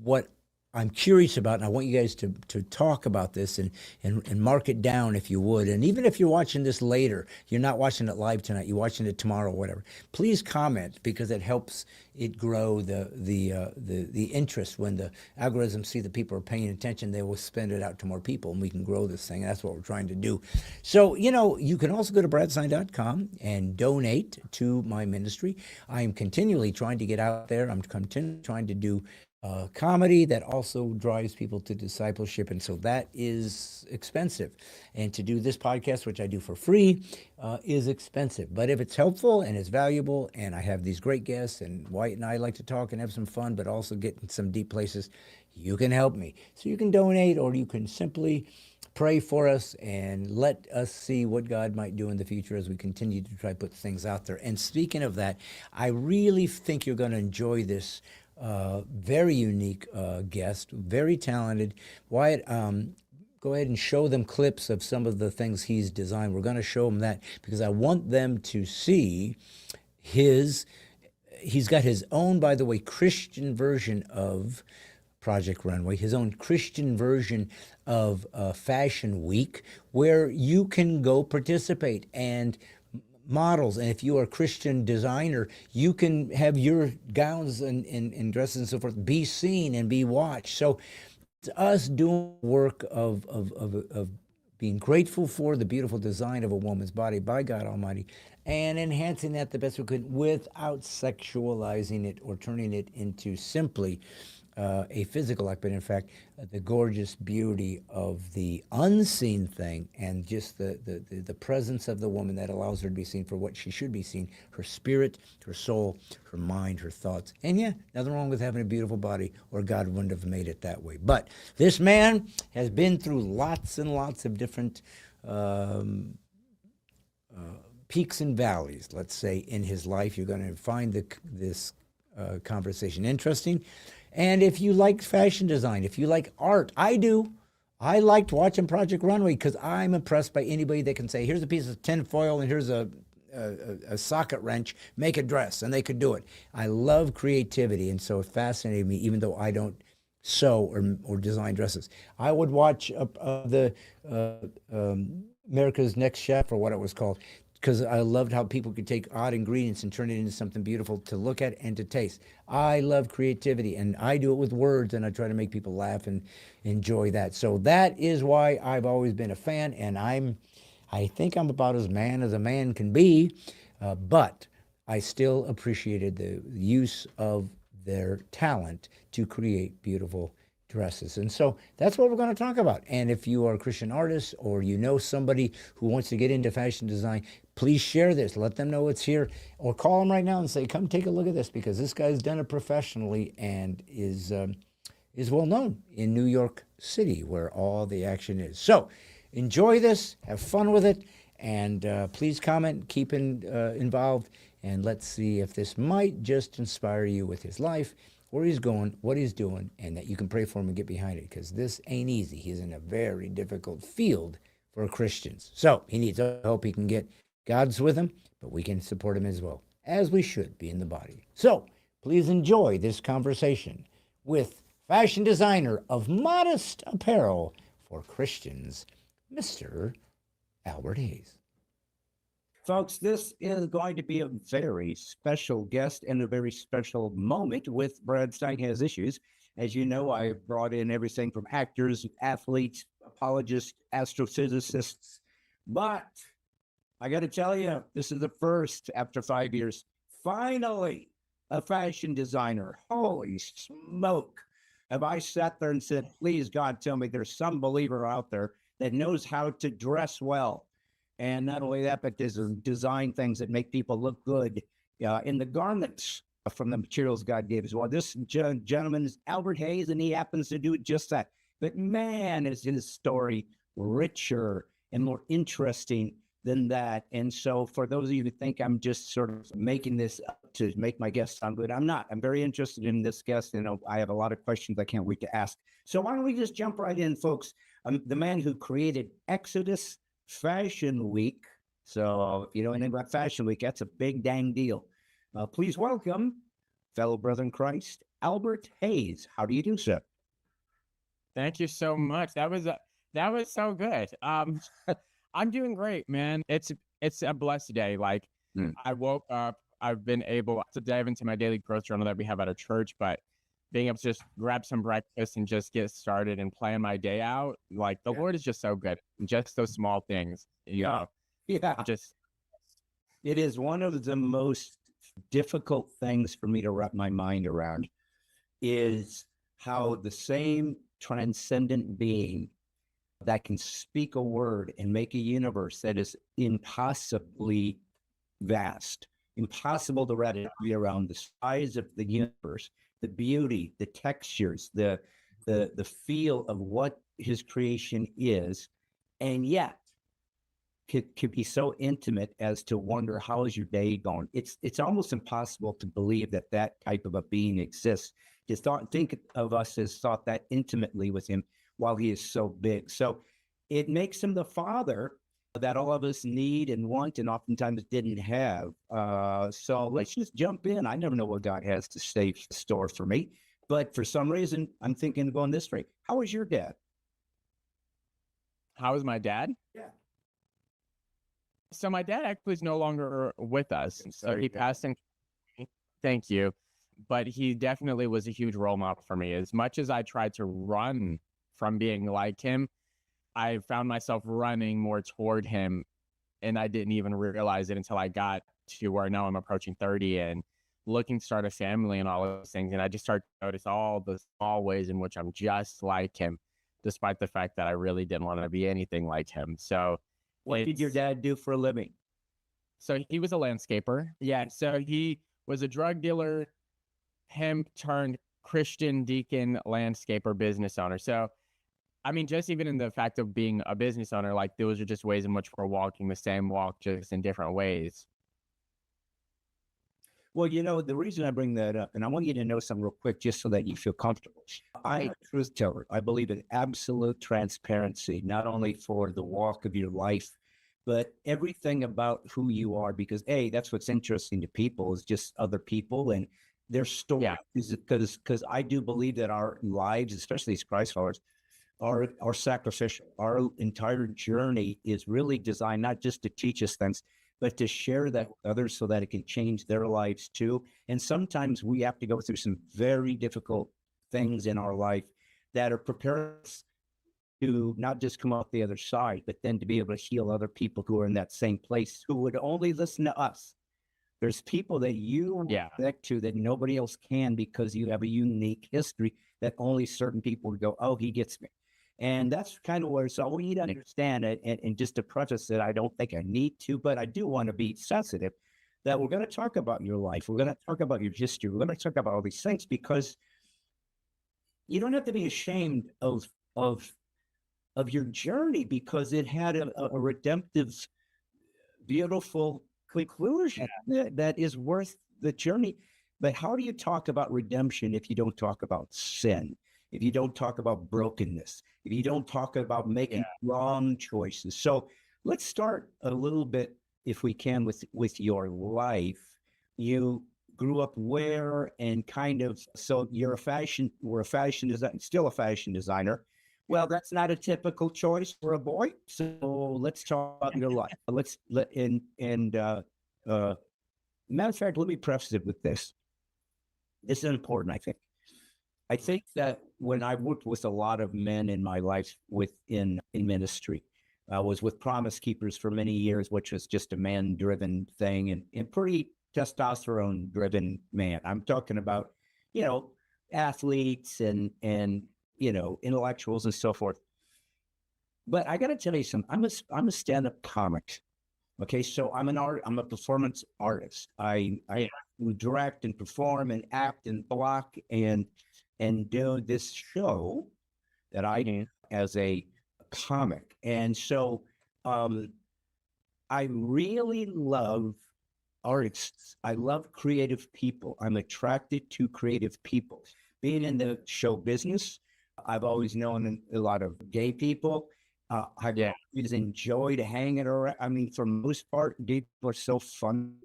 what I'm curious about, and I want you guys to talk about this and mark it down if you would. And even if you're watching this later, you're not watching it live tonight, you're watching it tomorrow, whatever. Please comment, because it helps it grow the interest. When the algorithms see that people are paying attention, they will spend it out to more people, and we can grow this thing. That's what we're trying to do. So, you know, you can also go to bradstein.com and donate to my ministry. I am continually trying to get out there. I'm continually trying to do comedy that also drives people to discipleship, and so that is expensive. And to do this podcast, which I do for free, is expensive. But if it's helpful and it's valuable, and I have these great guests, and White and I like to talk and have some fun, but also get in some deep places, you can help me. So you can donate, or you can simply pray for us and let us see what God might do in the future as we continue to try to put things out there. And speaking of that, I really think you're going to enjoy this very unique guest, very talented. Wyatt, go ahead and show them clips of some of the things he's designed. We're going to show them that because I want them to see he's got his own, by the way, Christian version of Project Runway, his own Christian version of Fashion Week, where you can go participate and models. And if you are a Christian designer, you can have your gowns and dresses and so forth be seen and be watched. So it's us doing work of being grateful for the beautiful design of a woman's body by God Almighty, and enhancing that the best we could without sexualizing it or turning it into simply a physical act, but in fact, the gorgeous beauty of the unseen thing, and just the presence of the woman that allows her to be seen for what she should be seen, her spirit, her soul, her mind, her thoughts. And yeah, nothing wrong with having a beautiful body, or God wouldn't have made it that way. But this man has been through lots and lots of different peaks and valleys, let's say, in his life. You're going to find this conversation interesting. And if you like fashion design, if you like art, I do. I liked watching Project Runway because I'm impressed by anybody that can say, here's a piece of tin foil and here's a socket wrench, make a dress, and they could do it. I love creativity, and so it fascinated me, even though I don't sew or design dresses. I would watch the America's Next Chef, or what it was called, because I loved how people could take odd ingredients and turn it into something beautiful to look at and to taste. I love creativity, and I do it with words, and I try to make people laugh and enjoy that. So that is why I've always been a fan, and I think I'm about as a man can be, but I still appreciated the use of their talent to create beautiful dresses. And so that's what we're going to talk about. And if you are a Christian artist or you know somebody who wants to get into fashion design, please share this. Let them know it's here, or call them right now and say, come take a look at this, because this guy's done it professionally and is well known in New York City, where all the action is. So enjoy this, have fun with it, and please comment, keep involved, and let's see if this might just inspire you with his life, where he's going, what he's doing, and that you can pray for him and get behind it, because this ain't easy. He's in a very difficult field for Christians. So he needs help. He can get God's with him, but we can support him as well, as we should be in the body. So please enjoy this conversation with fashion designer of modest apparel for Christians, Mr. Albert Hayes. Folks, this is going to be a very special guest and a very special moment with Brad Stein Has Issues. As you know, I brought in everything from actors, athletes, apologists, astrophysicists. But I got to tell you, this is the first after 5 years. Finally, a fashion designer. Holy smoke. Have I sat there and said, please, God, tell me there's some believer out there that knows how to dress well. And not only that, but design things that make people look good in the garments from the materials God gave us. Well, this gentleman is Albert Hayes, and he happens to do just that. But man, is his story richer and more interesting than that. And so for those of you who think I'm just sort of making this up to make my guest sound good, I'm not. I'm very interested in this guest. And I have a lot of questions I can't wait to ask. So why don't we just jump right in, folks? The man who created Exodus Fashion Week. So if you know anything about Fashion Week, that's a big dang deal. Please welcome fellow brother in Christ, Albert Hayes. How do you do, sir? Thank you so much. That was so good. I'm doing great, man. It's a blessed day. Like I woke up, I've been able to dive into my daily growth journal that we have at our church, but being able to just grab some breakfast and just get started and plan my day out, like the Lord is just so good. Just those small things, Yeah. Just It is one of the most difficult things for me to wrap my mind around, is how the same transcendent being that can speak a word and make a universe that is impossibly vast, impossible to wrap around, the size of the universe, the beauty, the textures, the feel of what his creation is, and yet could be so intimate as to wonder, how is your day going? It's almost impossible to believe that type of a being exists. Just think of us as thought that intimately with him while he is so big. So it makes him the father that all of us need and want and oftentimes didn't have. So let's just jump in. I never know what God has to say in store for me, but for some reason, I'm thinking of going this way. How was your dad? how is my dad? Yeah. So my dad actually is no longer with us. So Sorry, he Dad. passed in. Thank you. But he definitely was a huge role model for me. As much as I tried to run from being like him, I found myself running more toward him, and I didn't even realize it until I got to where now I'm approaching 30 and looking to start a family and all of those things. And I just started to notice all the small ways in which I'm just like him, despite the fact that I really didn't want to be anything like him. So What did your dad do for a living? So he was a landscaper. Yeah. So he was a drug dealer, hemp turned Christian deacon landscaper business owner. So, I mean, just even in the fact of being a business owner, like those are just ways in which we're walking the same walk, just in different ways. Well, the reason I bring that up, and I want you to know something real quick, just so that you feel comfortable. I'm a truth teller. I believe in absolute transparency, not only for the walk of your life, but everything about who you are, because that's what's interesting to people, is just other people and their story. Yeah. Because I do believe that our lives, especially as Christ followers, are sacrificial. Our entire journey is really designed not just to teach us things, but to share that with others so that it can change their lives too. And sometimes we have to go through some very difficult things in our life that are preparing us to not just come out the other side, but then to be able to heal other people who are in that same place who would only listen to us. There's people that you connect to that nobody else can because you have a unique history that only certain people would go, oh, he gets me. And that's kind of where, so we need to understand it. And just to preface it, I don't think I need to, but I do want to be sensitive that we're going to talk about your life. We're going to talk about your history. We're going to talk about all these things because you don't have to be ashamed of your journey because it had a redemptive, beautiful conclusion that is worth the journey. But how do you talk about redemption if you don't talk about sin? If you don't talk about brokenness, if you don't talk about making wrong choices? So let's start a little bit, if we can, with your life. You grew up where, and kind of, so you're a fashion designer, still a fashion designer. Well, that's not a typical choice for a boy. So let's talk about your life. Matter of fact, let me preface it with this. This is important, I think. I think that when I worked with a lot of men in my life in ministry, I was with Promise Keepers for many years, which was just a man-driven thing and pretty testosterone-driven man. I'm talking about, athletes and intellectuals and so forth. But I got to tell you something. I'm a stand-up comic. Okay, so I'm a performance artist. I direct and perform and act and block and do this show that I do as a comic. And so I really love artists. I love creative people. I'm attracted to creative people. Being in the show business, I've always known a lot of gay people. I've always enjoyed hanging around. I mean, for the most part, people are so fun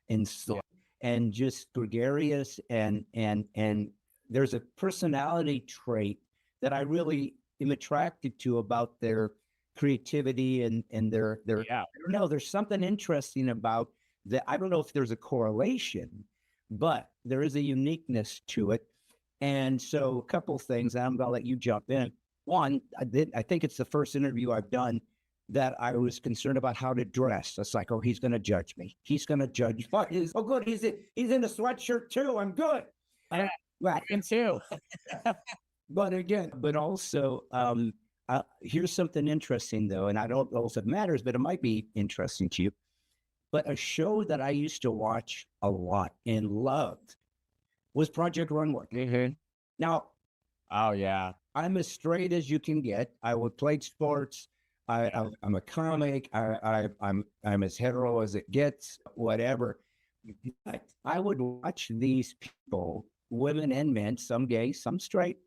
and just gregarious and there's a personality trait that I really am attracted to about their creativity and their I don't know, there's something interesting about that. I don't know if there's a correlation, but there is a uniqueness to it. And so a couple things, and I'm going to let you jump in. One, I think it's the first interview I've done that I was concerned about how to dress. It's like, oh, he's going to judge me. He's going to judge. But oh, good. He's in a sweatshirt too. I'm good. Right. Him too. But also, here's something interesting though, and I don't know if it matters, but it might be interesting to you. But a show that I used to watch a lot and loved was Project Runway. Mm-hmm. Now, oh yeah, I'm as straight as you can get. I would play sports. I'm a comic. I'm as hetero as it gets. Whatever. But I would watch these people, women and men, some gay, some straight.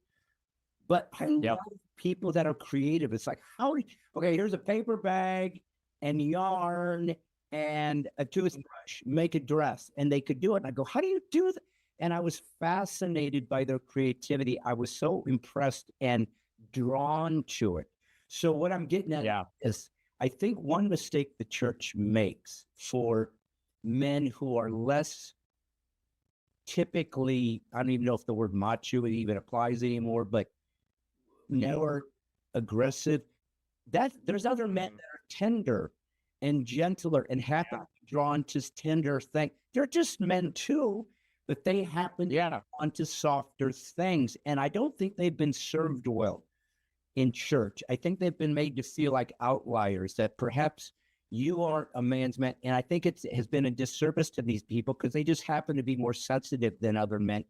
But I love people that are creative. It's like, okay, here's a paper bag and yarn and a toothbrush, make a dress. And they could do it. And I go, how do you do that? And I was fascinated by their creativity. I was so impressed and drawn to it. So what I'm getting at is, I think one mistake the church makes for men who are less typically, I don't even know if the word macho even applies anymore, but more aggressive, that there's other men that are tender and gentler and happen drawn to tender things. They're just men too, but they happen onto softer things. And I don't think they've been served well in church. I think they've been made to feel like outliers, that perhaps you aren't a man's man. And I think it has been a disservice to these people because they just happen to be more sensitive than other men.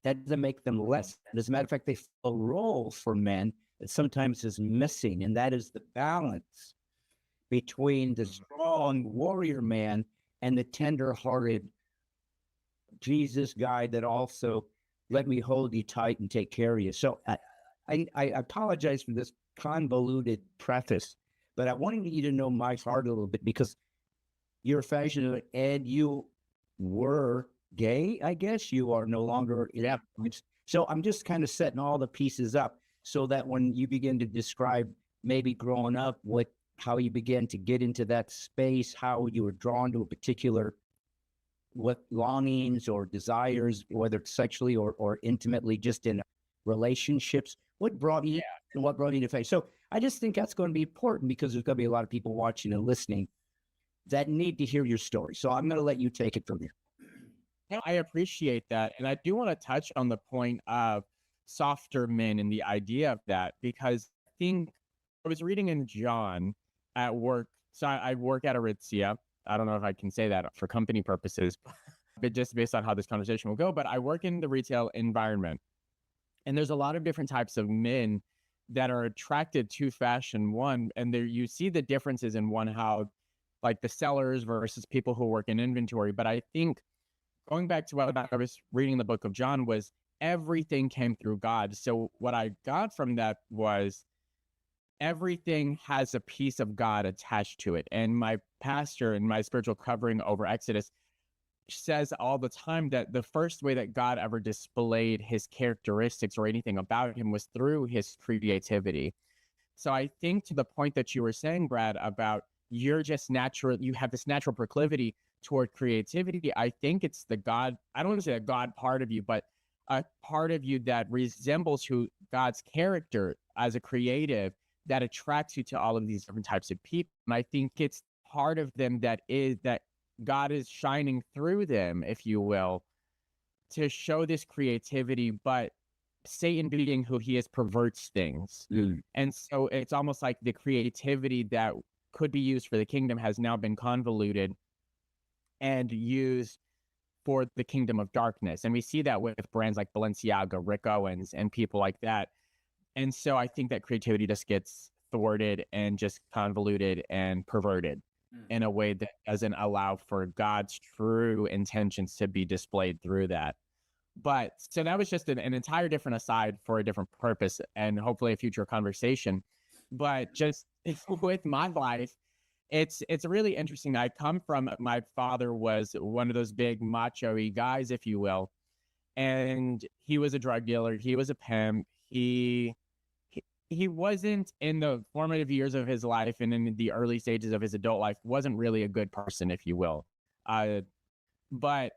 That doesn't make them less. As a matter of fact, they fill a role for men that sometimes is missing. And that is the balance between the strong warrior man and the tender-hearted Jesus guy that also let me hold you tight and take care of you. So I apologize for this convoluted preface, but I wanted you to know my heart a little bit because you're a fashion and you were gay, I guess. You are no longer. So I'm just kind of setting all the pieces up so that when you begin to describe maybe growing up, what how you began to get into that space, how you were drawn to a particular what longings or desires, whether it's sexually or intimately, just in relationships. What brought you and what brought you to faith? So I just think that's going to be important because there's going to be a lot of people watching and listening that need to hear your story. So I'm going to let you take it from here. No, I appreciate that. And I do want to touch on the point of softer men and the idea of that, because I think I was reading in John at work. So I work at Aritzia. I don't know if I can say that for company purposes, but just based on how this conversation will go. But I work in the retail environment. And there's a lot of different types of men that are attracted to fashion, one, and there you see the differences in one, how like the sellers versus people who work in inventory. But I think going back to what I was reading the book of John was everything came through God. So what I got from that was everything has a piece of God attached to it. And my pastor and my spiritual covering over Exodus says all the time that the first way that God ever displayed his characteristics or anything about him was through his creativity. So I think to the point that you were saying, Brad, about you're just natural, you have this natural proclivity toward creativity. I think it's the God, I don't want to say a God part of you, but a part of you that resembles who God's character as a creative that attracts you to all of these different types of people. And I think it's part of them that God is shining through them, if you will, to show this creativity, but Satan being who he is perverts things. And so it's almost like the creativity that could be used for the kingdom has now been convoluted and used for the kingdom of darkness. And we see that with brands like Balenciaga, Rick Owens, and people like that. And so I think that creativity just gets thwarted and just convoluted and perverted in a way that doesn't allow for God's true intentions to be displayed through that. But so that was just an entire different aside for a different purpose and hopefully a future conversation. But just with my life, it's really interesting. I come from, my father was one of those big macho-y guys, if you will. And he was a drug dealer. He was a pimp. He wasn't, in the formative years of his life and in the early stages of his adult life, wasn't really a good person, if you will. But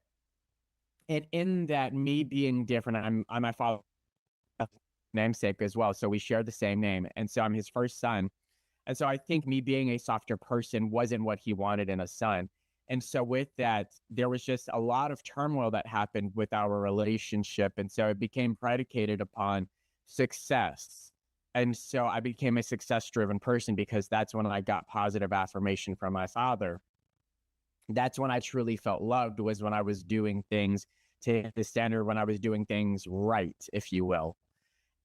in that, me being different, I'm my father's namesake as well. So we share the same name. And so I'm his first son. And so I think me being a softer person wasn't what he wanted in a son. And so with that, there was just a lot of turmoil that happened with our relationship. And so it became predicated upon success. And so I became a success-driven person because that's when I got positive affirmation from my father. That's when I truly felt loved, was when I was doing things to the standard, when I was doing things right, if you will.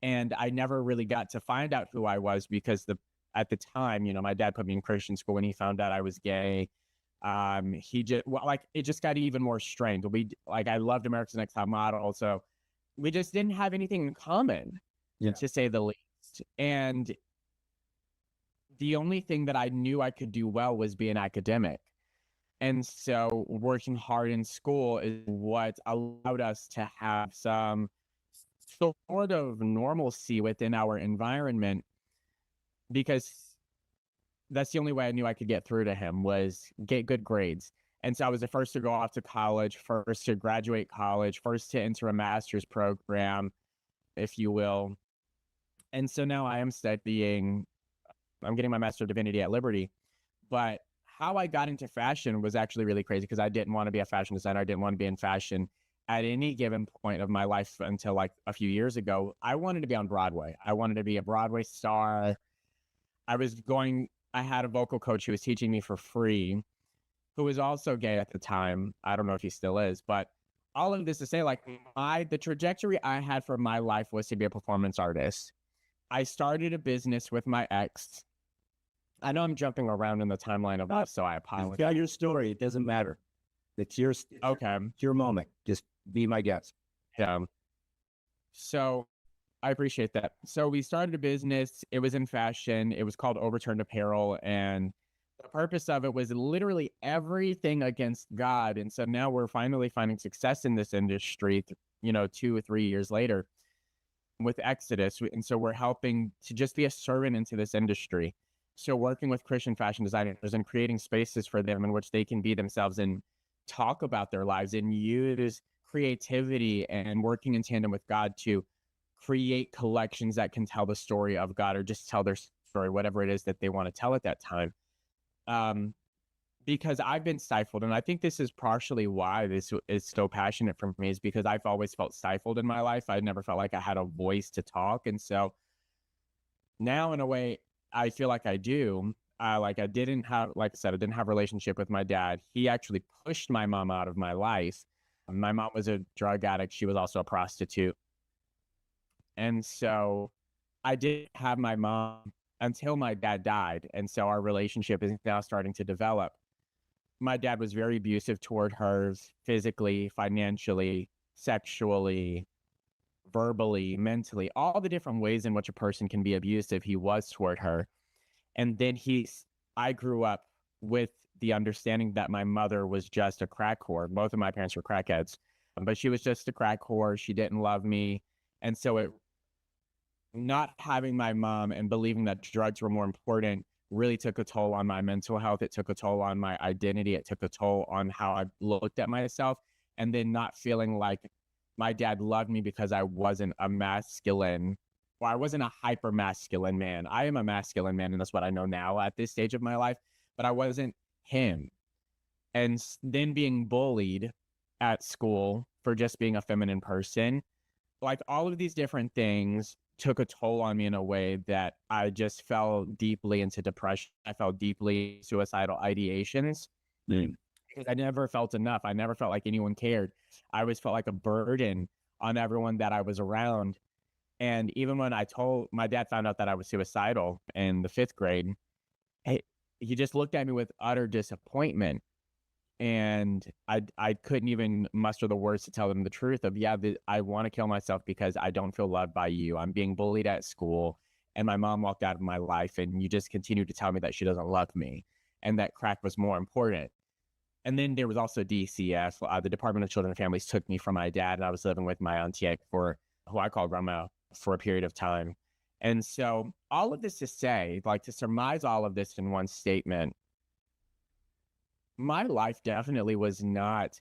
And I never really got to find out who I was because at the time, my dad put me in Christian school when he found out I was gay. It just got even more strained. I loved America's Next Top Model. So we just didn't have anything in common, to say the least. And the only thing that I knew I could do well was be an academic. And so working hard in school is what allowed us to have some sort of normalcy within our environment, because that's the only way I knew I could get through to him, was get good grades. And so I was the first to go off to college, first to graduate college, first to enter a master's program, if you will. And so now I'm getting my Master of Divinity at Liberty. But how I got into fashion was actually really crazy, because I didn't want to be a fashion designer. I didn't want to be in fashion at any given point of my life until like a few years ago. I wanted to be on Broadway. I wanted to be a Broadway star. I had a vocal coach who was teaching me for free, who was also gay at the time. I don't know if he still is, but all of this to say, the trajectory I had for my life was to be a performance artist. I started a business with my ex. I know I'm jumping around in the timeline of this, so I apologize. Tell your story. It doesn't matter. It's your moment. Just be my guest. Yeah. So I appreciate that. So we started a business. It was in fashion. It was called Overturned Apparel. And the purpose of it was literally everything against God. And so now we're finally finding success in this industry, 2 or 3 years later with Exodus. And so we're helping to just be a servant into this industry. So working with Christian fashion designers and creating spaces for them in which they can be themselves and talk about their lives and use creativity and working in tandem with God to create collections that can tell the story of God or just tell their story, whatever it is that they want to tell at that time. Um, because I've been stifled, and I think this is partially why this is so passionate for me, is because I've always felt stifled in my life. I never felt like I had a voice to talk, and so now, in a way, I feel like I do. Like I didn't have, like I said, I didn't have a relationship with my dad. He actually pushed my mom out of my life. My mom was a drug addict. She was also a prostitute, and so I didn't have my mom until my dad died, and so our relationship is now starting to develop. My dad was very abusive toward her physically, financially, sexually, verbally, mentally, all the different ways in which a person can be abusive, he was toward her. And then I grew up with the understanding that my mother was just a crack whore. Both of my parents were crackheads, but she was just a crack whore. She didn't love me. And so not having my mom and believing that drugs were more important really took a toll on my mental health. It took a toll on my identity. It took a toll on how I looked at myself. And then not feeling like my dad loved me because I wasn't a masculine, or I wasn't a hyper masculine man. I am a masculine man, and that's what I know now at this stage of my life, but I wasn't him. And then being bullied at school for just being a feminine person, like all of these different things took a toll on me in a way that I just fell deeply into depression. I fell deeply suicidal ideations. Because I never felt enough. I never felt like anyone cared. I always felt like a burden on everyone that I was around. And even when my dad found out that I was suicidal in the 5th grade, he just looked at me with utter disappointment. And I couldn't even muster the words to tell him the truth of, I want to kill myself because I don't feel loved by you. I'm being bullied at school, and my mom walked out of my life, and you just continue to tell me that she doesn't love me and that crack was more important. And then there was also DCF. The Department of Children and Families took me from my dad, and I was living with my auntie who I called Grandma, for a period of time. And so all of this to say, like to surmise all of this in one statement, my life definitely was not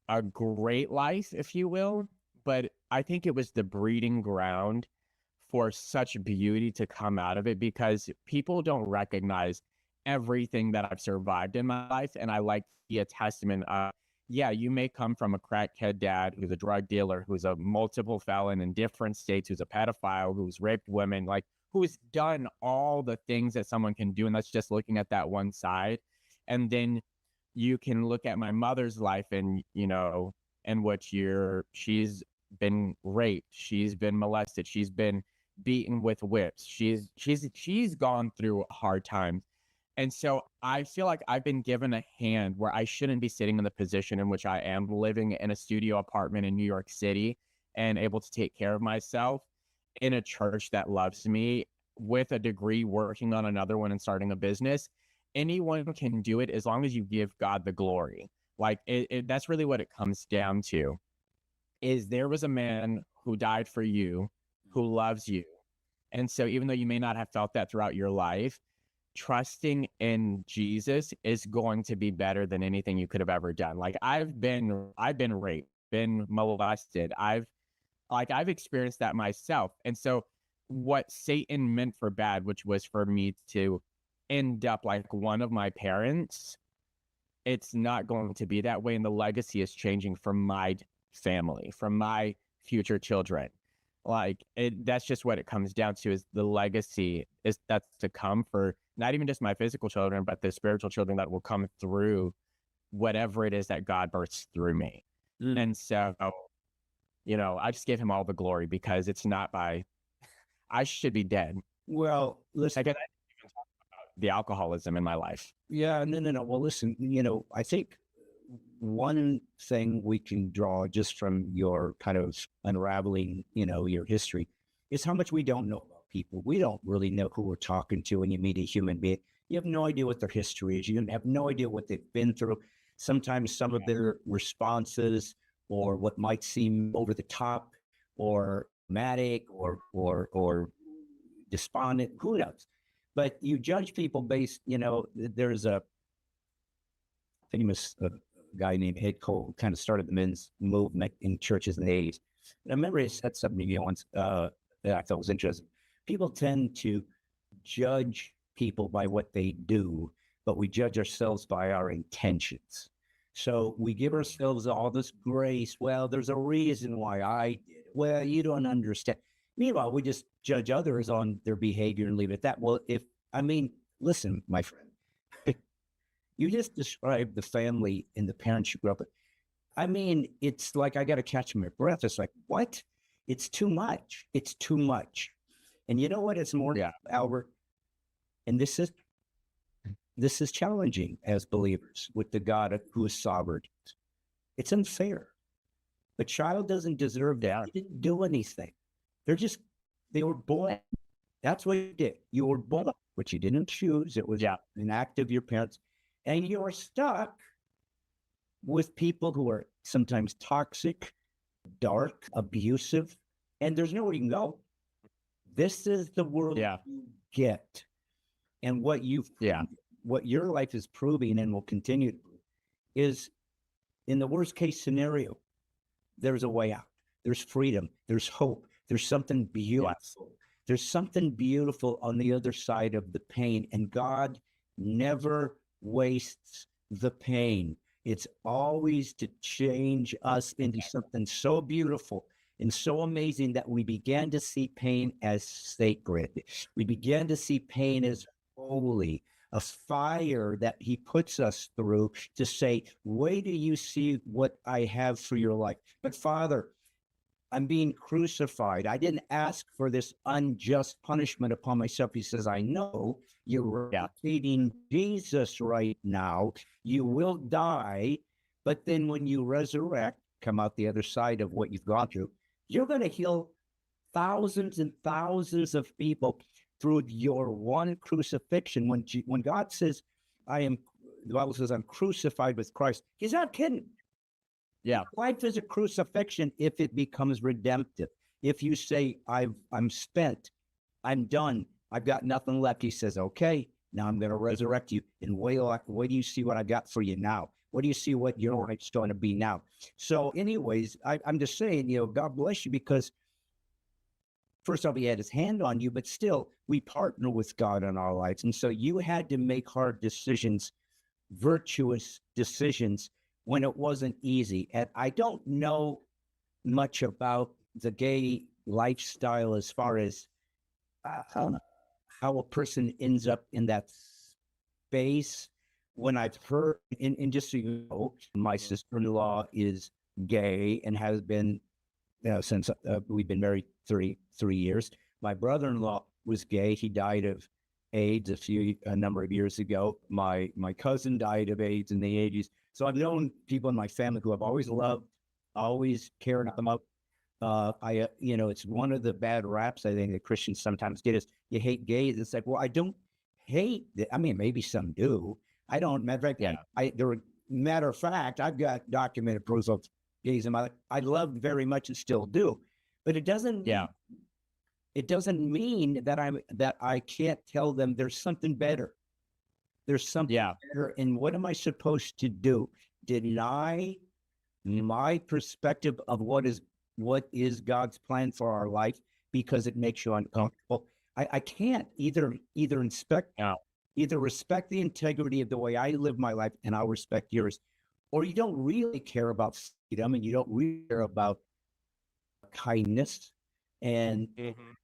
a great life, if you will, but I think it was the breeding ground for such beauty to come out of it, because people don't recognize everything that I've survived in my life. And I like to be a testament of, you may come from a crackhead dad who's a drug dealer, who's a multiple felon in different states, who's a pedophile, who's raped women, like who's done all the things that someone can do. And that's just looking at that one side. And then you can look at my mother's life and, in which she's been raped, she's been molested, she's been beaten with whips, she's gone through hard times. And so I feel like I've been given a hand where I shouldn't be sitting in the position in which I am, living in a studio apartment in New York City and able to take care of myself in a church that loves me, with a degree, working on another one and starting a business. Anyone can do it as long as you give God the glory. Like that's really what it comes down to, is there was a man who died for you, who loves you. And so even though you may not have felt that throughout your life, trusting in Jesus is going to be better than anything you could have ever done. Like I've been raped, been molested. I've experienced that myself. And so what Satan meant for bad, which was for me to end up like one of my parents, it's not going to be that way. And the legacy is changing for my family, from my future children. Like that's just what it comes down to, is the legacy that's to come for not even just my physical children, but the spiritual children that will come through whatever it is that God births through me. And so, I just give him all the glory, because it's not I should be dead. Well, listen, I guess I didn't even talk about the alcoholism in my life. yeah, no. Well, listen, I think one thing we can draw just from your kind of unraveling, your history, is how much we don't know about people. We don't really know who we're talking to when you meet a human being. You have no idea what their history is. You have no idea what they've been through. Sometimes some of their responses, or what might seem over the top or dramatic or despondent, who knows? But you judge people based, there's a famous guy named Ed Cole who kind of started the men's movement in churches in the 80s. And I remember he said something to me once that I thought was interesting. People tend to judge people by what they do, but we judge ourselves by our intentions. So we give ourselves all this grace. Well, there's a reason why I did it. Well, you don't understand. Meanwhile, we just judge others on their behavior and leave it at that. Well, listen, my friend, you just described the family and the parents you grew up with. I mean, it's like I got to catch my breath. It's like, what? It's too much. It's too much. And you know what? It's more, Albert, and this is challenging as believers with the God who is sovereign. It's unfair. The child doesn't deserve that. He didn't do anything. They were born. That's what you did. You were born, but you didn't choose. It was an act of your parents. And you're stuck with people who are sometimes toxic, dark, abusive, and there's nowhere you can go. This is the world you get. And what your life is proving and will continue to prove is, in the worst case scenario, there's a way out. There's freedom. There's hope. There's something beautiful. There's something beautiful on the other side of the pain. And God never wastes the pain. It's always to change us into something so beautiful and so amazing that we began to see pain as sacred. We began to see pain as holy, a fire that he puts us through to say, wait till you see what I have for your life. But Father, I'm being crucified. I didn't ask for this unjust punishment upon myself. He says, I know you're feeding Jesus right now. You will die, but then when you resurrect, come out the other side of what you've gone through, you're going to heal thousands and thousands of people through your one crucifixion. When God says, the Bible says, I'm crucified with Christ, he's not kidding. Yeah. Life is a crucifixion if it becomes redemptive. If you say, I'm spent, I'm done, I've got nothing left, he says, okay, now I'm going to resurrect you. And wait do you see what I got for you now? What do you see what your life's going to be now? So anyways, I'm just saying, God bless you, because first off, he had his hand on you, but still we partner with God in our lives. And so you had to make hard decisions, virtuous decisions, when it wasn't easy. And I don't know much about the gay lifestyle as far as how a person ends up in that space. When I've heard, and just so you know, my sister-in-law is gay and has been since we've been married 33 years. My brother-in-law was gay. He died of AIDS a number of years ago. My cousin died of AIDS in the 80s. So I've known people in my family who I've always loved, always cared about. It's one of the bad raps I think that Christians sometimes get is you hate gays. It's like, well, I don't hate it. I mean, maybe some do. I don't. Matter of fact, I've got documented proof of gays in my life. I loved very much and still do, but it doesn't. It doesn't mean that I can't tell them there's something better. There's something better. And what am I supposed to do? Deny my perspective of what is God's plan for our life because it makes you uncomfortable? I can't either respect the integrity of the way I live my life, and I'll respect yours, or you don't really care about freedom and you don't really care about kindness and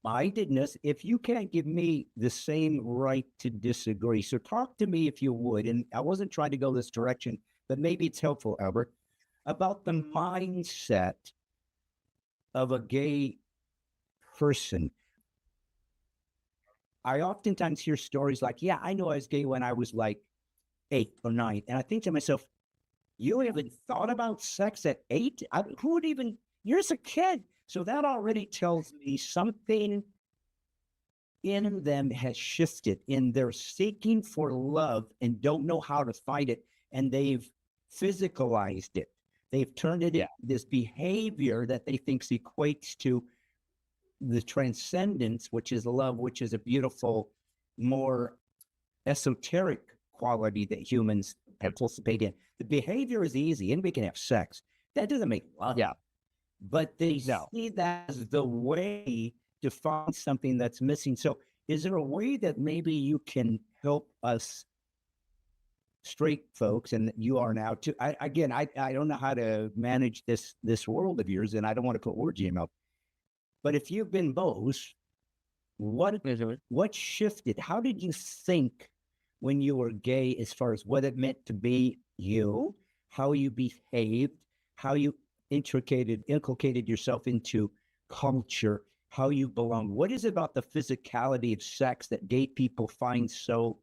mindedness if you can't give me the same right to disagree. So talk to me if you would. And I wasn't trying to go this direction, but maybe it's helpful, Albert, about the mindset of a gay person. I oftentimes hear stories like, I know I was gay when I was like 8 or 9. And I think to myself, you even thought about sex at 8? Who would even, you're just a kid. So that already tells me something in them has shifted in their seeking for love and don't know how to find it. And they've physicalized it. They've turned it into this behavior that they think equates to the transcendence, which is love, which is a beautiful more esoteric quality that humans participate in. The behavior is easy, and we can have sex. That doesn't make love. Yeah. But they No. see that as the way to find something that's missing. So is there a way that maybe you can help us straight folks, and you are now too? I don't know how to manage this world of yours, and I don't want to put words in your mouth. But if you've been both, what shifted? How did you think when you were gay, as far as what it meant to be you, how you behaved, how you inculcated yourself into culture, how you belong? What is it about the physicality of sex that gay people find so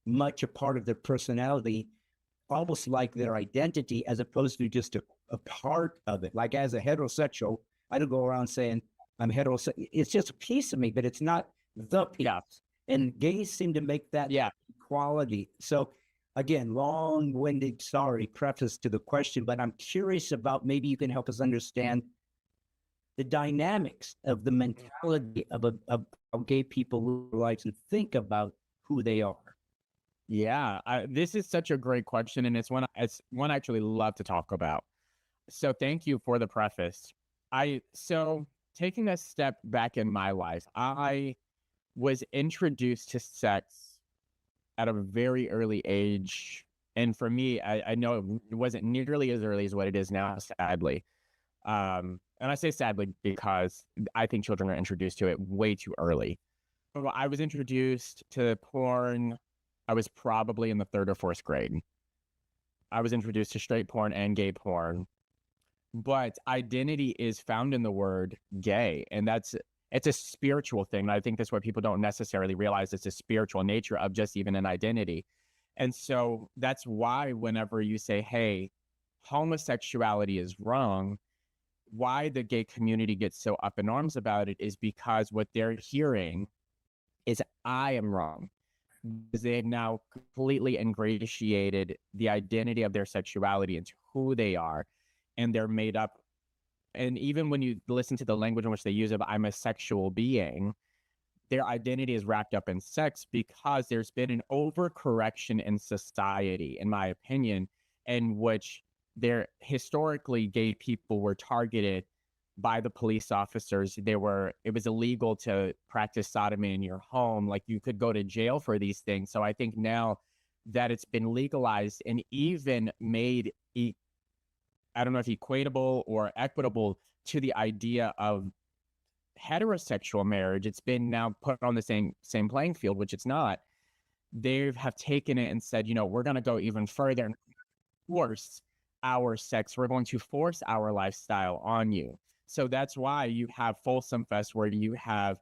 much a part of their personality, almost like their identity, as opposed to just a part of it? Like as a heterosexual, I don't go around saying I'm heterosexual. It's just a piece of me, but it's not the piece. Yeah. And gays seem to make that quality. So again, long-winded, preface to the question, but I'm curious about, maybe you can help us understand the dynamics of the mentality of how gay people live and think about who they are. Yeah, this is such a great question, and it's one I actually love to talk about. So thank you for the preface. So taking a step back in my life, I was introduced to sex at a very early age. And for me, I know it wasn't nearly as early as what it is now, sadly. And I say sadly because I think children are introduced to it way too early. I was introduced to porn. I was probably in the 3rd or 4th grade. I was introduced to straight porn and gay porn. But identity is found in the word gay, and it's a spiritual thing. And I think that's what people don't necessarily realize. It's a spiritual nature of just even an identity. And so that's why whenever you say, hey, homosexuality is wrong, why the gay community gets so up in arms about it is because what they're hearing is I am wrong. Because they've now completely ingratiated the identity of their sexuality into who they are. And they're made up. And even when you listen to the language in which they use it, I'm a sexual being, their identity is wrapped up in sex because there's been an overcorrection in society, in my opinion, in which historically gay people were targeted by the police officers. It was illegal to practice sodomy in your home. Like, you could go to jail for these things. So I think now that it's been legalized and even made, I don't know if equatable or equitable to the idea of heterosexual marriage, it's been now put on the same playing field, which it's not. They have taken it and said, we're going to go even further and force our sex. We're going to force our lifestyle on you. So that's why you have Folsom Fest, where you have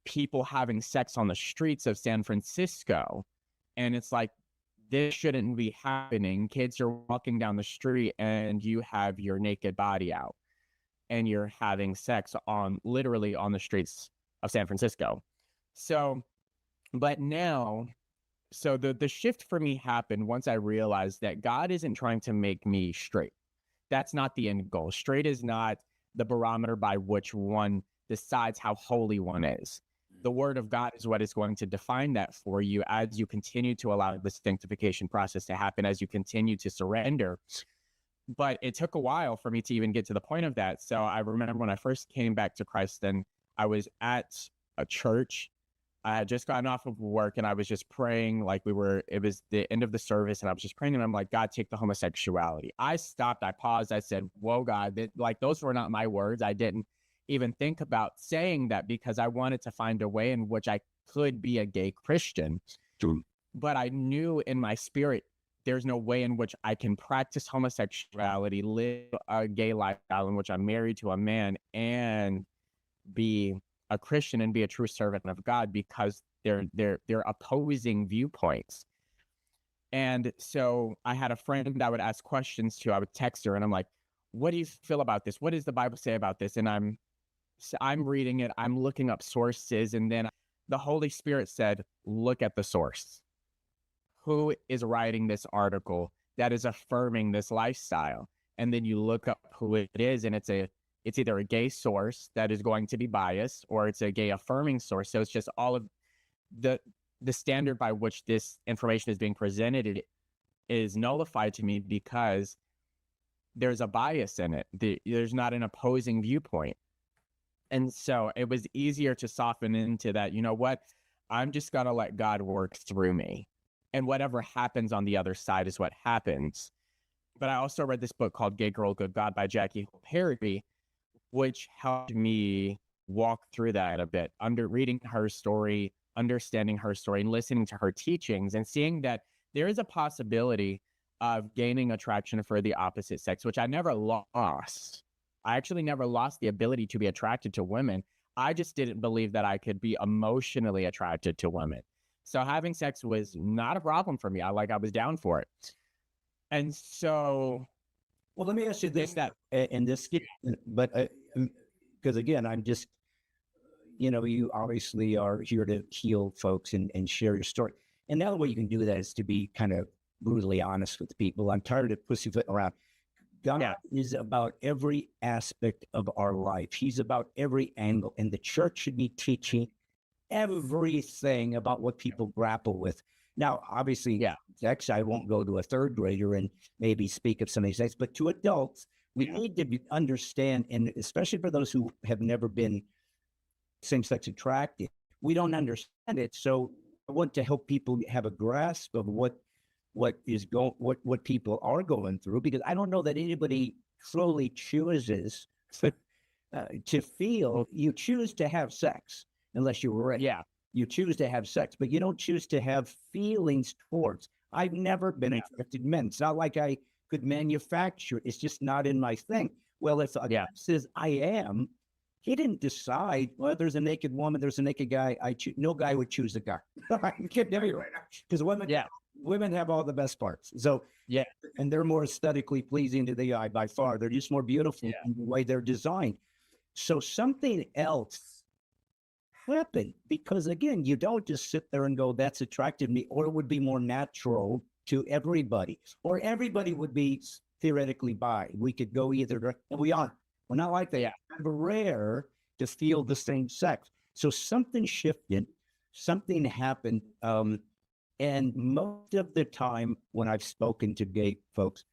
people having sex on the streets of San Francisco. And it's like, this shouldn't be happening. Kids are walking down the street and you have your naked body out and you're having sex literally on the streets of San Francisco. So, but now, so the shift for me happened once I realized that God isn't trying to make me straight. That's not the end goal. Straight is not the barometer by which one decides how holy one is. The word of God is what is going to define that for you as you continue to allow the sanctification process to happen, as you continue to surrender. But it took a while for me to even get to the point of that. So I remember when I first came back to Christ, then I was at a church. I had just gotten off of work and I was just praying, it was the end of the service, and I was just praying and I'm like, God, take the homosexuality. I stopped, I paused, I said, whoa, God, those were not my words. I didn't even think about saying that because I wanted to find a way in which I could be a gay Christian. True. But I knew in my spirit, there's no way in which I can practice homosexuality, live a gay lifestyle in which I'm married to a man, and be a Christian and be a true servant of God, because they're opposing viewpoints. And so I had a friend that I would ask questions to. I would text her and I'm like, what do you feel about this? What does the Bible say about this? And I'm reading it, I'm looking up sources, and then the Holy Spirit said, look at the source. Who is writing this article that is affirming this lifestyle? And then you look up who it is, and it's either a gay source that is going to be biased, or it's a gay affirming source. So it's just all of the the standard by which this information is being presented is nullified to me because there's a bias in it. There's not an opposing viewpoint. And so it was easier to soften into that, you know what? I'm just going to let God work through me. And whatever happens on the other side is what happens. But I also read this book called Gay Girl, Good God by Jackie Perry, which helped me walk through that a bit, reading her story, understanding her story, and listening to her teachings, and seeing that there is a possibility of gaining attraction for the opposite sex, which I never lost. I actually never lost the ability to be attracted to women. I just didn't believe that I could be emotionally attracted to women. So having sex was not a problem for me. I was down for it. And so, well, let me ask you this, and this, but because again, I'm just, you obviously are here to heal folks and share your story. And the other way you can do that is to be kind of brutally honest with people. I'm tired of pussyfooting around. God is about every aspect of our life. He's about every angle. And the church should be teaching everything about what people grapple with. Now, obviously, sex, I won't go to a third grader and maybe speak of some of these things, but to adults, we need to understand, and especially for those who have never been same-sex attracted, we don't understand it. So I want to help people have a grasp of what people are going through, because I don't know that anybody slowly chooses to feel. You choose to have sex unless you're ready. yeah, You choose to have sex, but you don't choose to have feelings towards. I've never been attracted to men. It's not like I could manufacture it. It's just not in my thing. Well, if a guy says I am, he didn't decide, well, there's a naked woman, there's a naked guy. No guy would choose a guy. I'm kidding everyone. Because women have all the best parts. So, and they're more aesthetically pleasing to the eye by far. They're just more beautiful in the way they're designed. So something else happened, because again, you don't just sit there and go, that's attractive to me, or it would be more natural to everybody, or everybody would be theoretically bi. We could go either direction, and we aren't. We're not like that. It's rare to feel the same sex. So something shifted, something happened. And most of the time when I've spoken to gay folks,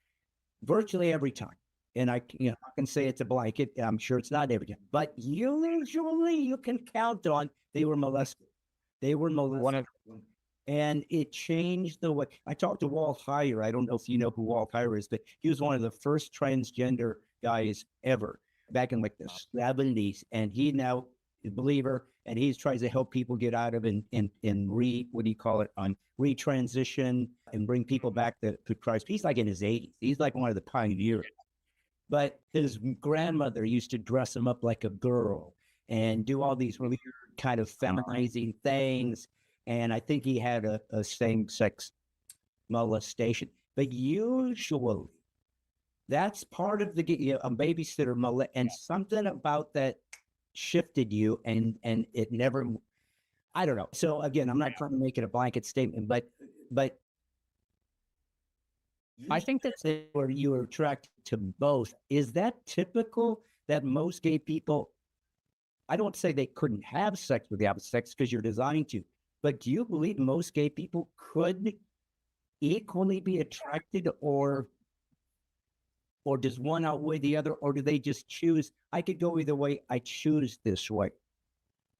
virtually every time, and I can say it's a blanket, I'm sure it's not every time, but usually you can count on they were molested. And it changed the way. I talked to Walt Heyer. I don't know if you know who Walt Heyer is, but he was one of the first transgender guys ever back in like the 70s. And he now is a believer, and he tries to help people get out of retransition and bring people back to Christ. He's like in his 80s. He's like one of the pioneers. But his grandmother used to dress him up like a girl and do all these really kind of feminizing things. And I think he had a same-sex molestation. But usually, that's part of a babysitter and something about that shifted you, and it never, I don't know. So again, I'm not trying to make it a blanket statement, but I think that's where you are attracted to both. Is that typical that most gay people, I don't say they couldn't have sex with the opposite sex because you're designed to, but do you believe most gay people could equally be attracted, or does one outweigh the other, or do they just choose, I could go either way, I choose this way?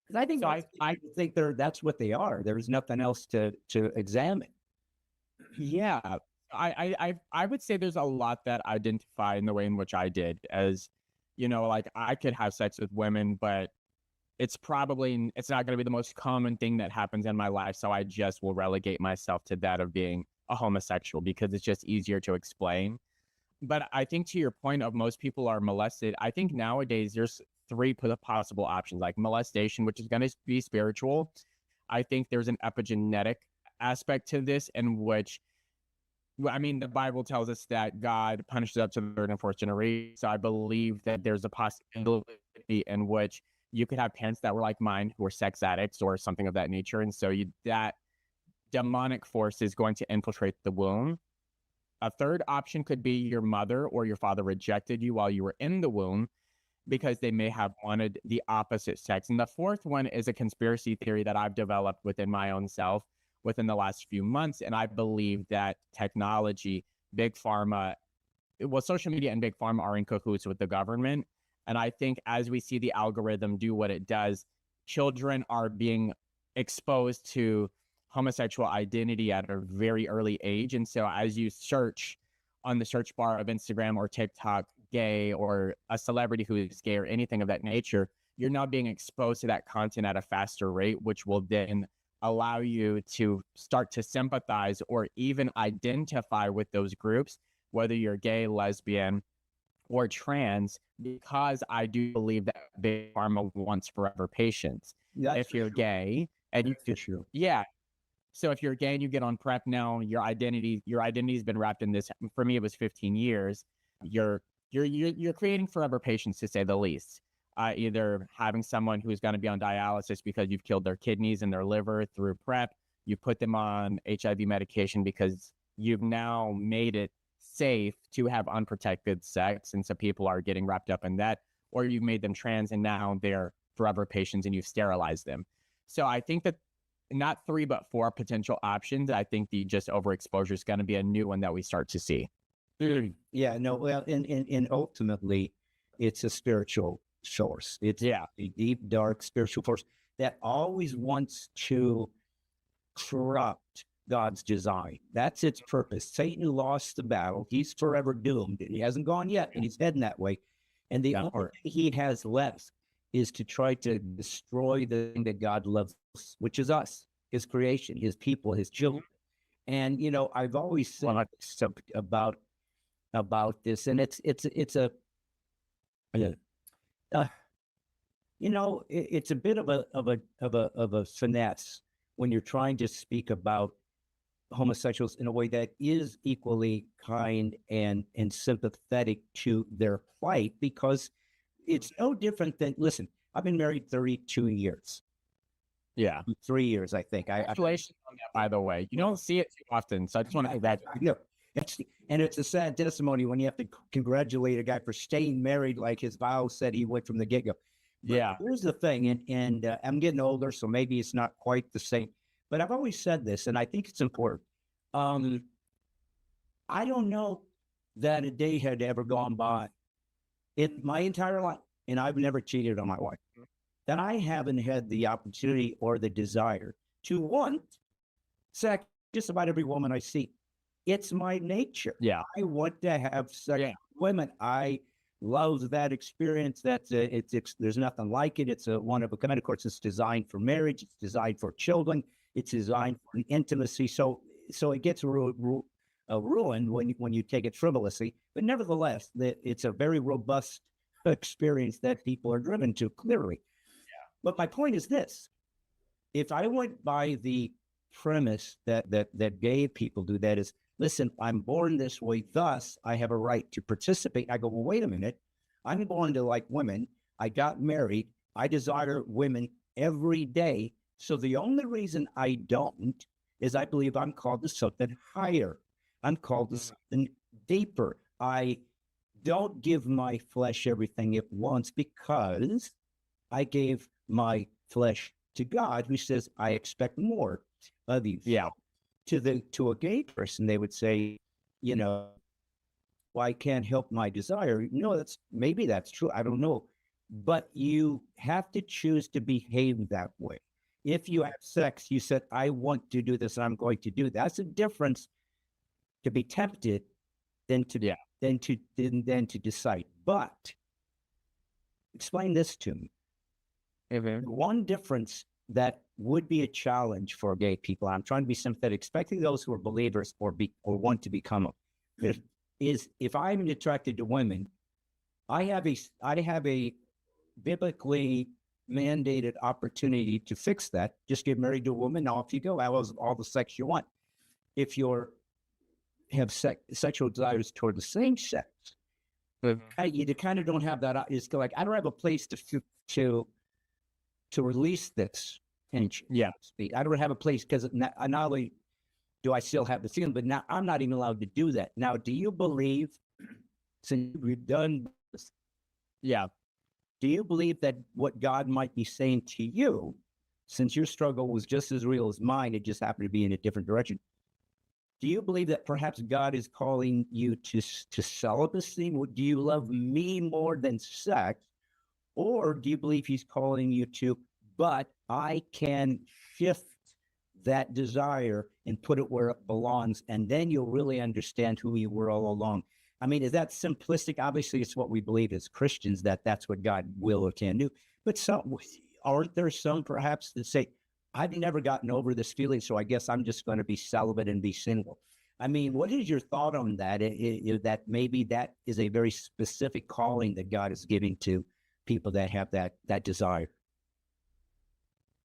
Because I think I think that's what they are. There's nothing else to examine. Yeah, I would say there's a lot that identify in the way in which I did, as like I could have sex with women, but it's not going to be the most common thing that happens in my life. So I just will relegate myself to that of being a homosexual because it's just easier to explain. But I think to your point of most people are molested, I think nowadays there's three possible options, like molestation, which is going to be spiritual. I think there's an epigenetic aspect to this, in which, I mean, the Bible tells us that God punishes up to the third and fourth generation. So I believe that there's a possibility in which you could have parents that were like mine, who were sex addicts or something of that nature. And so that demonic force is going to infiltrate the womb. A third option could be your mother or your father rejected you while you were in the womb. because they may have wanted the opposite sex. And the fourth one is a conspiracy theory that I've developed within my own self within the last few months. And I believe that technology, big pharma, well, social media and big pharma are in cahoots with the government. And I think as we see the algorithm do what it does, children are being exposed to homosexual identity at a very early age. And so as you search on the search bar of Instagram or TikTok, gay or a celebrity who is gay or anything of that nature, you're now being exposed to that content at a faster rate, which will then allow you to start to sympathize or even identify with those groups, whether you're gay, lesbian, or trans, because I do believe that big pharma wants forever patients. If you're gay and yeah. So if you're gay and you get on PrEP now, your identity's been wrapped in this. For me, it was 15 years. You're creating forever patients, to say the least. Either having someone who's going to be on dialysis because you've killed their kidneys and their liver through PrEP, you put them on HIV medication because you've now made it safe to have unprotected sex, and so people are getting wrapped up in that, or you've made them trans and now they're forever patients and you've sterilized them. So I think that not 3 but 4 potential options. I think the just overexposure is going to be a new one that we start to see. Yeah, no, well, and ultimately, it's a spiritual source. It's a deep, dark spiritual force that always wants to corrupt God's design. That's its purpose. Satan lost the battle. He's forever doomed. He hasn't gone yet, and he's heading that way. And the only thing he has left is to try to destroy the thing that God loves, which is us, his creation, his people, his children. And, you know, I've always said about this, and it's a you know, it's a bit of a finesse when you're trying to speak about homosexuals in a way that is equally kind and sympathetic to their plight, because it's no different than, listen, I've been married 32 years. Yeah. 3 years, I think. Congratulations on that, by the way. You don't see it too often, so I just want to say that. And it's a sad testimony when you have to congratulate a guy for staying married like his vow said he would from the get-go. But here's the thing, and I'm getting older, so maybe it's not quite the same, but I've always said this, and I think it's important. I don't know that a day had ever gone by in my entire life, and I've never cheated on my wife, that I haven't had the opportunity or the desire to want sex just about every woman I see. It's my nature. Yeah. I want to have sex with women. I love that experience. That's there's nothing like it. It's a one of a kind. Of course, it's designed for marriage. It's designed for children. It's designed for intimacy. So it gets ruined when you take it frivolously. But nevertheless, it's a very robust experience that people are driven to, clearly. Yeah. But my point is this: if I went by the premise that gay people do, that is, listen, I'm born this way, thus I have a right to participate. I go, well, wait a minute. I'm born to like women. I got married. I desire women every day. So the only reason I don't is I believe I'm called to something higher. I'm called to something deeper. I don't give my flesh everything it wants because I gave my flesh to God, who says, I expect more of you. Yeah. To a gay person, they would say, you know, well, I can't help my desire. No, maybe that's true. I don't know. But you have to choose to behave that way. If you have sex, you said, I want to do this, and I'm going to do that. That's a difference to be tempted than to decide. But explain this to me. One difference that would be a challenge for gay people, I'm trying to be sympathetic, especially those who are believers or want to become them, is if I'm attracted to women, I have a biblically mandated opportunity to fix that. Just get married to a woman. Now, if you go, all the sex you want. If you have sexual desires toward the same sex, you kind of don't have that. It's like, I don't have a place to release this tension. Yeah. I don't have a place, because not only do I still have the feeling, but now I'm not even allowed to do that. Now, do you believe, since we've done this? Yeah. Do you believe that what God might be saying to you, since your struggle was just as real as mine, it just happened to be in a different direction? Do you believe that perhaps God is calling you to celibacy? Do you love me more than sex? Or do you believe he's calling you to, but I can shift that desire and put it where it belongs, and then you'll really understand who you were all along? I mean, is that simplistic? Obviously, it's what we believe as Christians, that that's what God will or can do. But aren't there some perhaps that say, I've never gotten over this feeling, so I guess I'm just going to be celibate and be single? I mean, what is your thought on that? That maybe that is a very specific calling that God is giving to people that have that desire.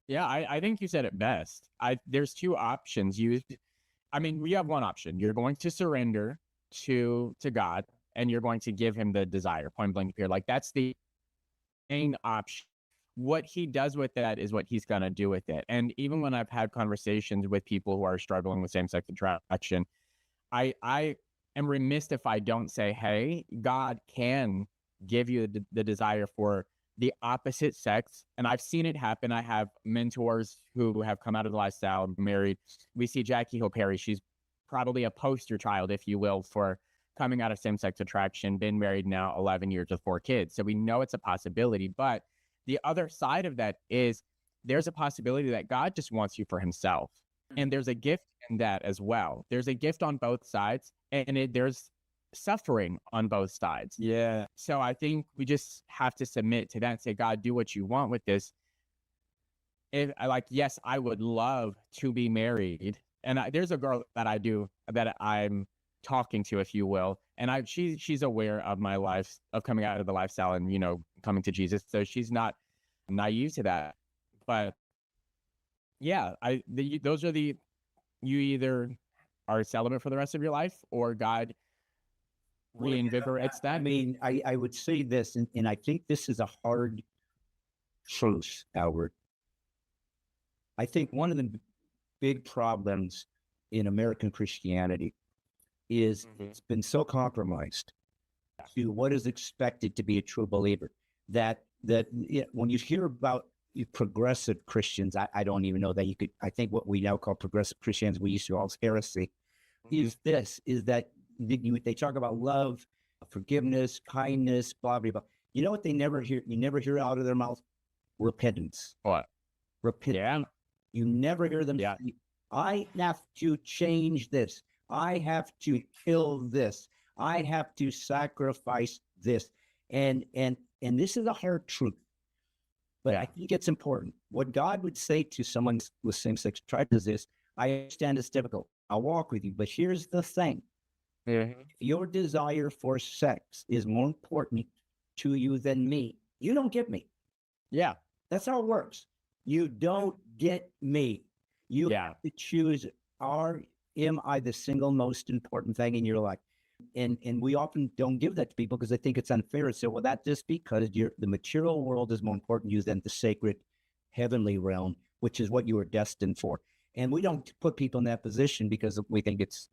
Yeah, I think you said it best. There's two options. We have one option. You're going to surrender to God, and you're going to give him the desire, point blank period. Like, that's the main option. What he does with that is what he's going to do with it. And even when I've had conversations with people who are struggling with same-sex attraction, I am remiss if I don't say, hey, God can give you the desire for the opposite sex. And I've seen it happen. I have mentors who have come out of the lifestyle, married. We see Jackie Hill Perry. She's probably a poster child, if you will, for coming out of same-sex attraction, been married now 11 years with 4 kids. So we know it's a possibility. But the other side of that is there's a possibility that God just wants you for himself. And there's a gift in that as well. There's a gift on both sides, and there's suffering on both sides. Yeah. So I think we just have to submit to that and say, God, do what you want with this. Yes, I would love to be married. And there's a girl that I'm talking to, if you will. And she's aware of my life, of coming out of the lifestyle and, coming to Jesus. So she's not naive to that. But yeah, you either are celibate for the rest of your life, or God reinvigorates that. I mean, I would say this, and I think this is a hard truth, Albert. I think one of the big problems in American Christianity is it's been so compromised to what is expected to be a true believer that when you hear about progressive Christians, I don't even know that you could. I think what we now call progressive Christians, we used to call heresy, is that they talk about love, forgiveness, kindness, blah, blah, blah. You know what they never hear? You never hear out of their mouth? Repentance. What? Repentance. Yeah. You never hear them say, I have to change this. I have to kill this. I have to sacrifice this. And this is a hard truth. But I think it's important. What God would say to someone with same-sex attraction is this: I understand it's difficult. I'll walk with you. But here's the thing. If your desire for sex is more important to you than me, you don't get me. Yeah. That's how it works. You don't get me. You have to choose, am I the single most important thing in your life? And we often don't give that to people because they think it's unfair. So, well, that's just because the material world is more important to you than the sacred heavenly realm, which is what you were destined for. And we don't put people in that position because we think it's,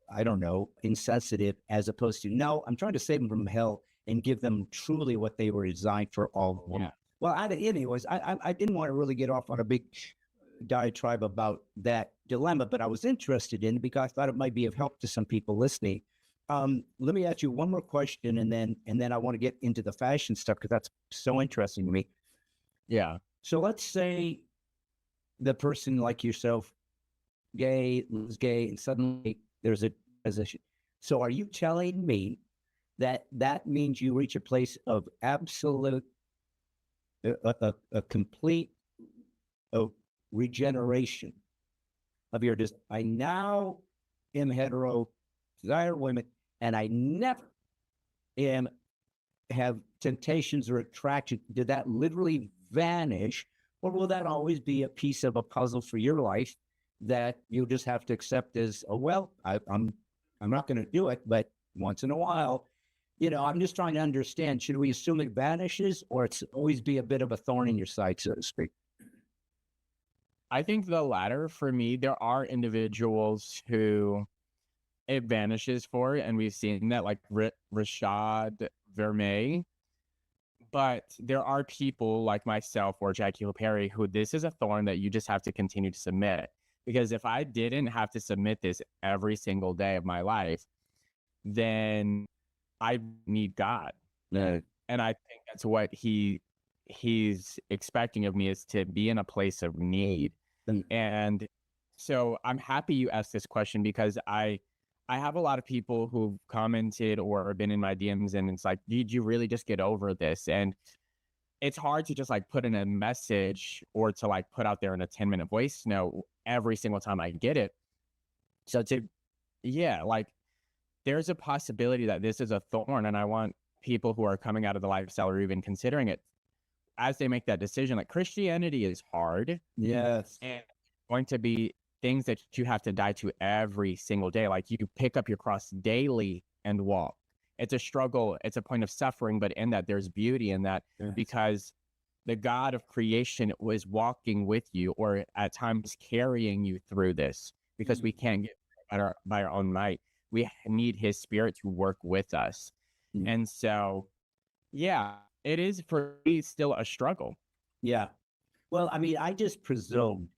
I don't know, insensitive, as opposed to, no, I'm trying to save them from hell and give them truly what they were designed for all along. Yeah. Well, anyways, I didn't want to really get off on a big diatribe about that dilemma, but I was interested in it because I thought it might be of help to some people listening. Let me ask you one more question, and then I want to get into the fashion stuff because that's so interesting to me. Yeah. So let's say the person like yourself, gay, and suddenly there's a position. So are you telling me that means you reach a place of absolute, a complete regeneration of your desire? I now am hetero, desire women, and I never have temptations or attraction. Did that literally vanish, or will that always be a piece of a puzzle for your life that you just have to accept as, oh, well, I'm not going to do it, but once in a while, I'm just trying to understand, should we assume it vanishes, or it's always be a bit of a thorn in your side, so to speak? I think the latter for me. There are individuals who it vanishes for, and we've seen that, like Rashad Vermey. But there are people like myself or Jackie Hill Perry who this is a thorn that you just have to continue to submit. Because if I didn't have to submit this every single day of my life, then I need God. No. And I think that's what he's expecting of me, is to be in a place of need. Mm. And so I'm happy you asked this question, because I have a lot of people who've commented or been in my DMs, and it's like, did you really just get over this? And it's hard to just like put in a message or to like put out there in a 10-minute voice note every single time I get it. So yeah, like there's a possibility that this is a thorn, and I want people who are coming out of the lifestyle or even considering it, as they make that decision, like Christianity is hard. Yes. And going to be things that you have to die to every single day. Like you pick up your cross daily and walk. It's a struggle. It's a point of suffering, but in that there's beauty in that, Yes. because the God of creation was walking with you, or at times carrying you through this, because we can't get by our own might. We need his spirit to work with us. Mm. And so, yeah, it is for me still a struggle. Yeah. Well, I mean, I just presumed,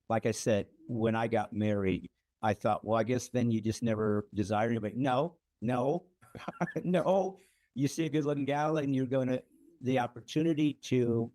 like I said, when I got married, I thought, well, I guess then you just never desire anybody. No, no, no. You see a good looking gal and you're going to, the opportunity to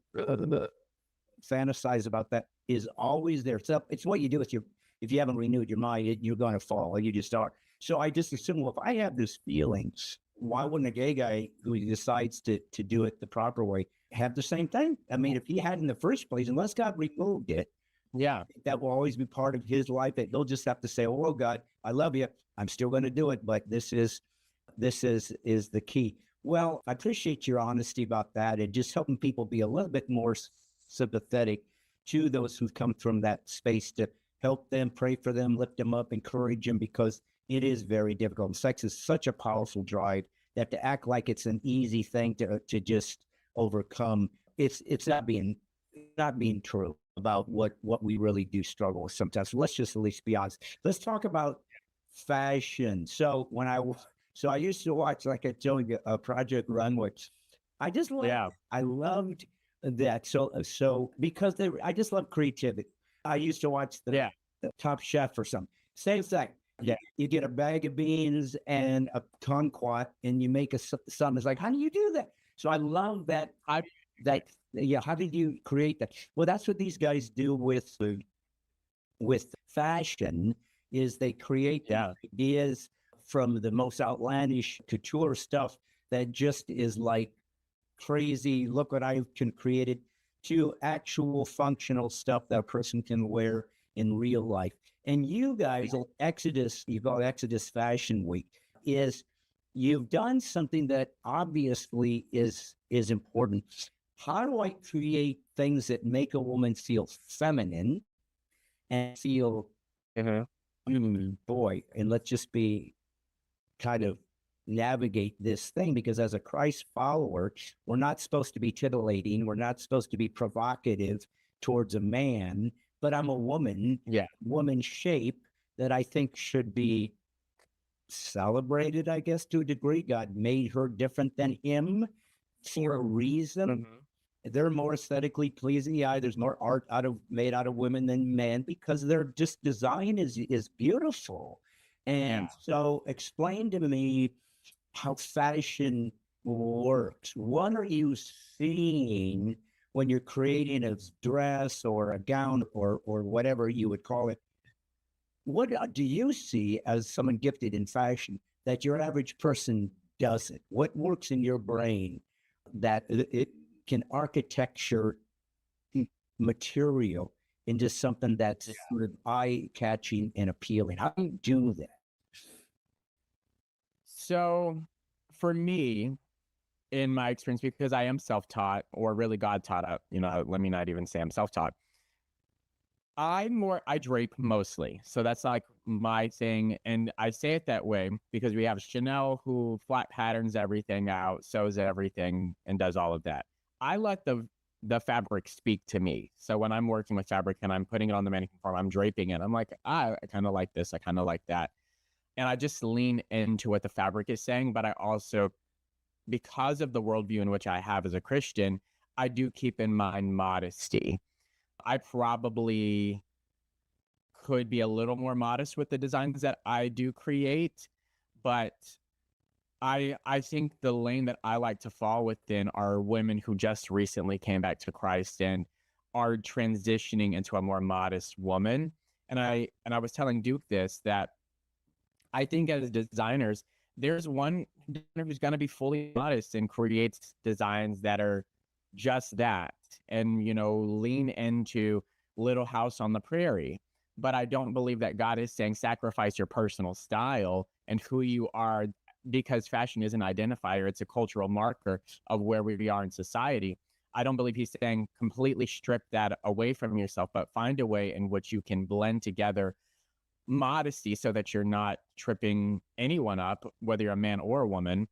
fantasize about that is always there. So it's what you do with your, if you haven't renewed your mind, you're going to fall, and you just are. So I just assume, well, if I have these feelings, why wouldn't a gay guy who decides to do it the proper way have the same thing? I mean, if he had in the first place, unless God removed it, Yeah. that will always be part of his life. That they'll just have to say, "Oh God, I love you. I'm still going to do it, but this is the key." Well, I appreciate your honesty about that, and just helping people be a little bit more sympathetic to those who've come from that space, to help them, pray for them, lift them up, encourage them, because it is very difficult. And sex is such a powerful drive that to act like it's an easy thing to just overcome, it's not being true about what we really do struggle with sometimes. So let's just at least be honest. Let's talk about fashion. So I used to watch, like I told you, Project Runway. I just I loved that. So because I just love creativity. I used to watch the Top Chef or something. Same thing. Yeah, you get a bag of beans and a kumquat, and you make something. It's like, how do you do that? So I love that. How did you create that? Well, that's what these guys do with fashion. Is they create ideas from the most outlandish couture stuff that just is like crazy. Look what I can create it, to actual functional stuff that a person can wear in real life. And you guys, you call it Exodus Fashion Week, is you've done something that obviously is important. How do I create things that make a woman feel feminine and feel, boy, and let's just be kind of navigate this thing, because as a Christ follower, we're not supposed to be titillating. We're not supposed to be provocative towards a man, but I'm a woman, woman shape, that I think should be celebrated, I guess, to a degree. God made her different than him for a reason. They're more aesthetically pleasing. Yeah, there's more art made out of women than men, because their just design is beautiful. And so explain to me how fashion works. What are you seeing when you're creating a dress or a gown or whatever you would call it? What do you see as someone gifted in fashion that your average person doesn't? What works in your brain that it can architecture material into something that's sort of eye-catching and appealing? How do you do that? So for me, in my experience, because I am self-taught, or really God taught, let me not even say I'm self-taught. I drape mostly. So that's like my thing. And I say it that way because we have Chanel, who flat patterns everything out, sews everything, and does all of that. I let the fabric speak to me. So when I'm working with fabric and I'm putting it on the mannequin form, I'm draping it, I'm like, I kind of like this, I kind of like that. And I just lean into what the fabric is saying, but I also because of the worldview in which I have as a Christian, I do keep in mind modesty. I probably could be a little more modest with the designs that I do create, but I think the lane that I like to fall within are women who just recently came back to Christ and are transitioning into a more modest woman. And I was telling Duke this, that I think as designers, there's one designer who's going to be fully modest and creates designs that are just that, and lean into Little House on the Prairie. But I don't believe that God is saying sacrifice your personal style and who you are, because fashion is an identifier. It's a cultural marker of where we are in society. I don't believe he's saying completely strip that away from yourself, but find a way in which you can blend together modesty so that you're not tripping anyone up, whether you're a man or a woman,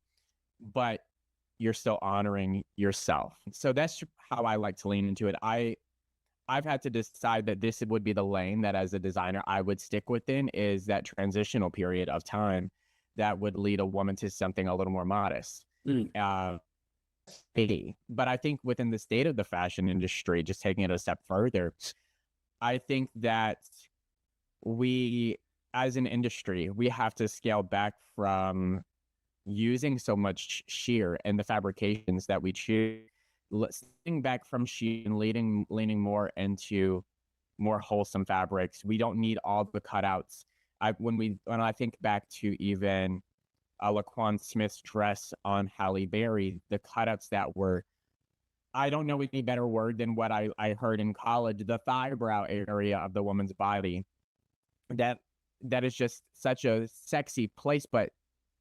but you're still honoring yourself. So that's how I like to lean into it. I've had to decide that this would be the lane that as a designer I would stick within, is that transitional period of time that would lead a woman to something a little more modest. But I think within the state of the fashion industry, just taking it a step further, I think that we, as an industry, we have to scale back from using so much sheer and the fabrications that we choose, stepping back from sheer and leaning more into more wholesome fabrics. We don't need all the cutouts. When I think back to even Laquan Smith's dress on Halle Berry, the cutouts that were, I don't know any better word than what I heard in college, the thigh brow area of the woman's body. That is just such a sexy place, but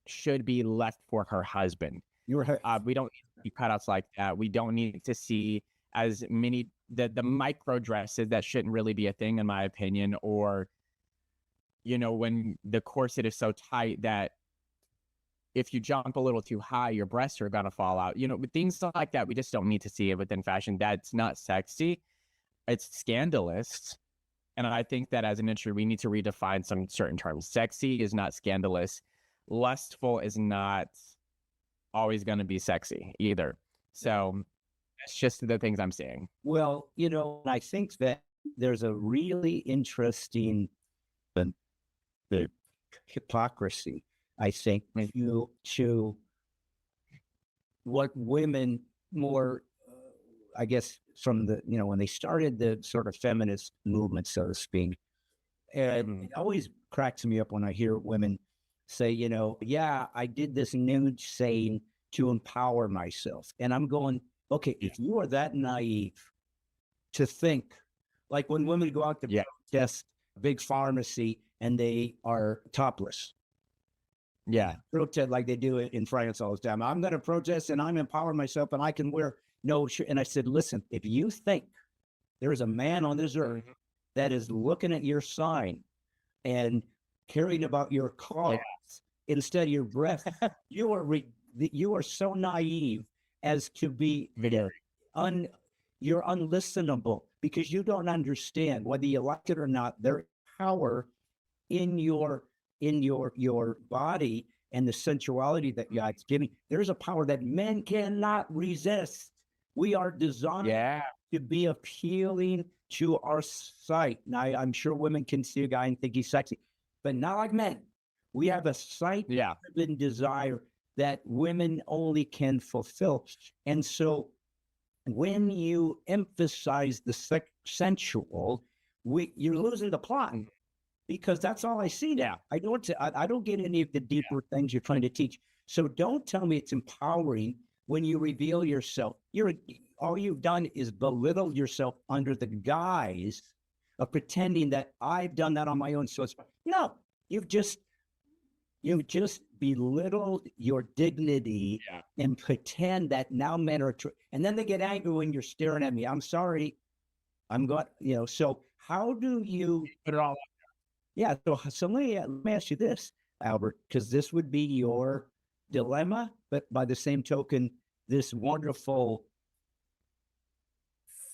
should be left for her husband. We don't need to see cutouts like that. We don't need to see as many the micro dresses that shouldn't really be a thing, in my opinion, or when the corset is so tight that if you jump a little too high, your breasts are gonna fall out. Things like that. We just don't need to see it within fashion. That's not sexy. It's scandalous. And I think that as an industry, we need to redefine some certain terms. Sexy is not scandalous. Lustful is not always going to be sexy either. So that's just the things I'm seeing. Well, I think that there's a really interesting the hypocrisy, I think, to what women more, I guess, from the, when they started the sort of feminist movement, so to speak. And it always cracks me up when I hear women say, yeah, I did this nude saying to empower myself. And I'm going, okay, if you are that naive to think, like when women go out to protest a big pharmacy and they are topless. Yeah. Protest like they do it in France all the time. I'm going to protest and I'm empowering myself and I can wear no shirt. And I said, listen, if you think there is a man on this earth that is looking at your sign and caring about your cause instead of your breath, you are so naive as to be you're unlistenable, because you don't understand, whether you like it or not, there is power in your body and the sensuality that God's giving. There's a power that men cannot resist. We are designed to be appealing to our sight. Now, I'm sure women can see a guy and think he's sexy, but not like men. We have a sight-driven desire that women only can fulfill. And so when you emphasize the sensual, you're losing the plot, because that's all I see now. I don't get any of the deeper things you're trying to teach. So don't tell me it's empowering when you reveal yourself. All you've done is belittle yourself under the guise of pretending that I've done that on my own. So you've just belittled your dignity and pretend that now men are and then they get angry when you're staring at me. I'm sorry. So how do you put it all up? Yeah. So let me ask you this, Albert, because this would be your dilemma, but by the same token, this wonderful,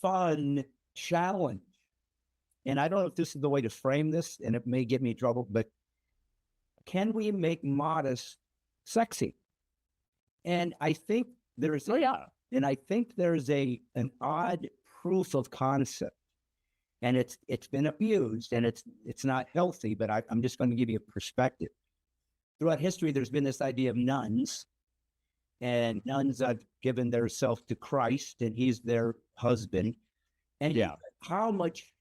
fun challenge. And I don't know if this is the way to frame this, and it may get me in trouble, but can we make modest sexy? And I think there's Oh yeah. and I think there's an odd proof of concept, and it's been abused, and it's not healthy. But I'm just going to give you a perspective. Throughout history, there's been this idea of nuns, and nuns have given their self to Christ, and He's their husband. And Yeah. how much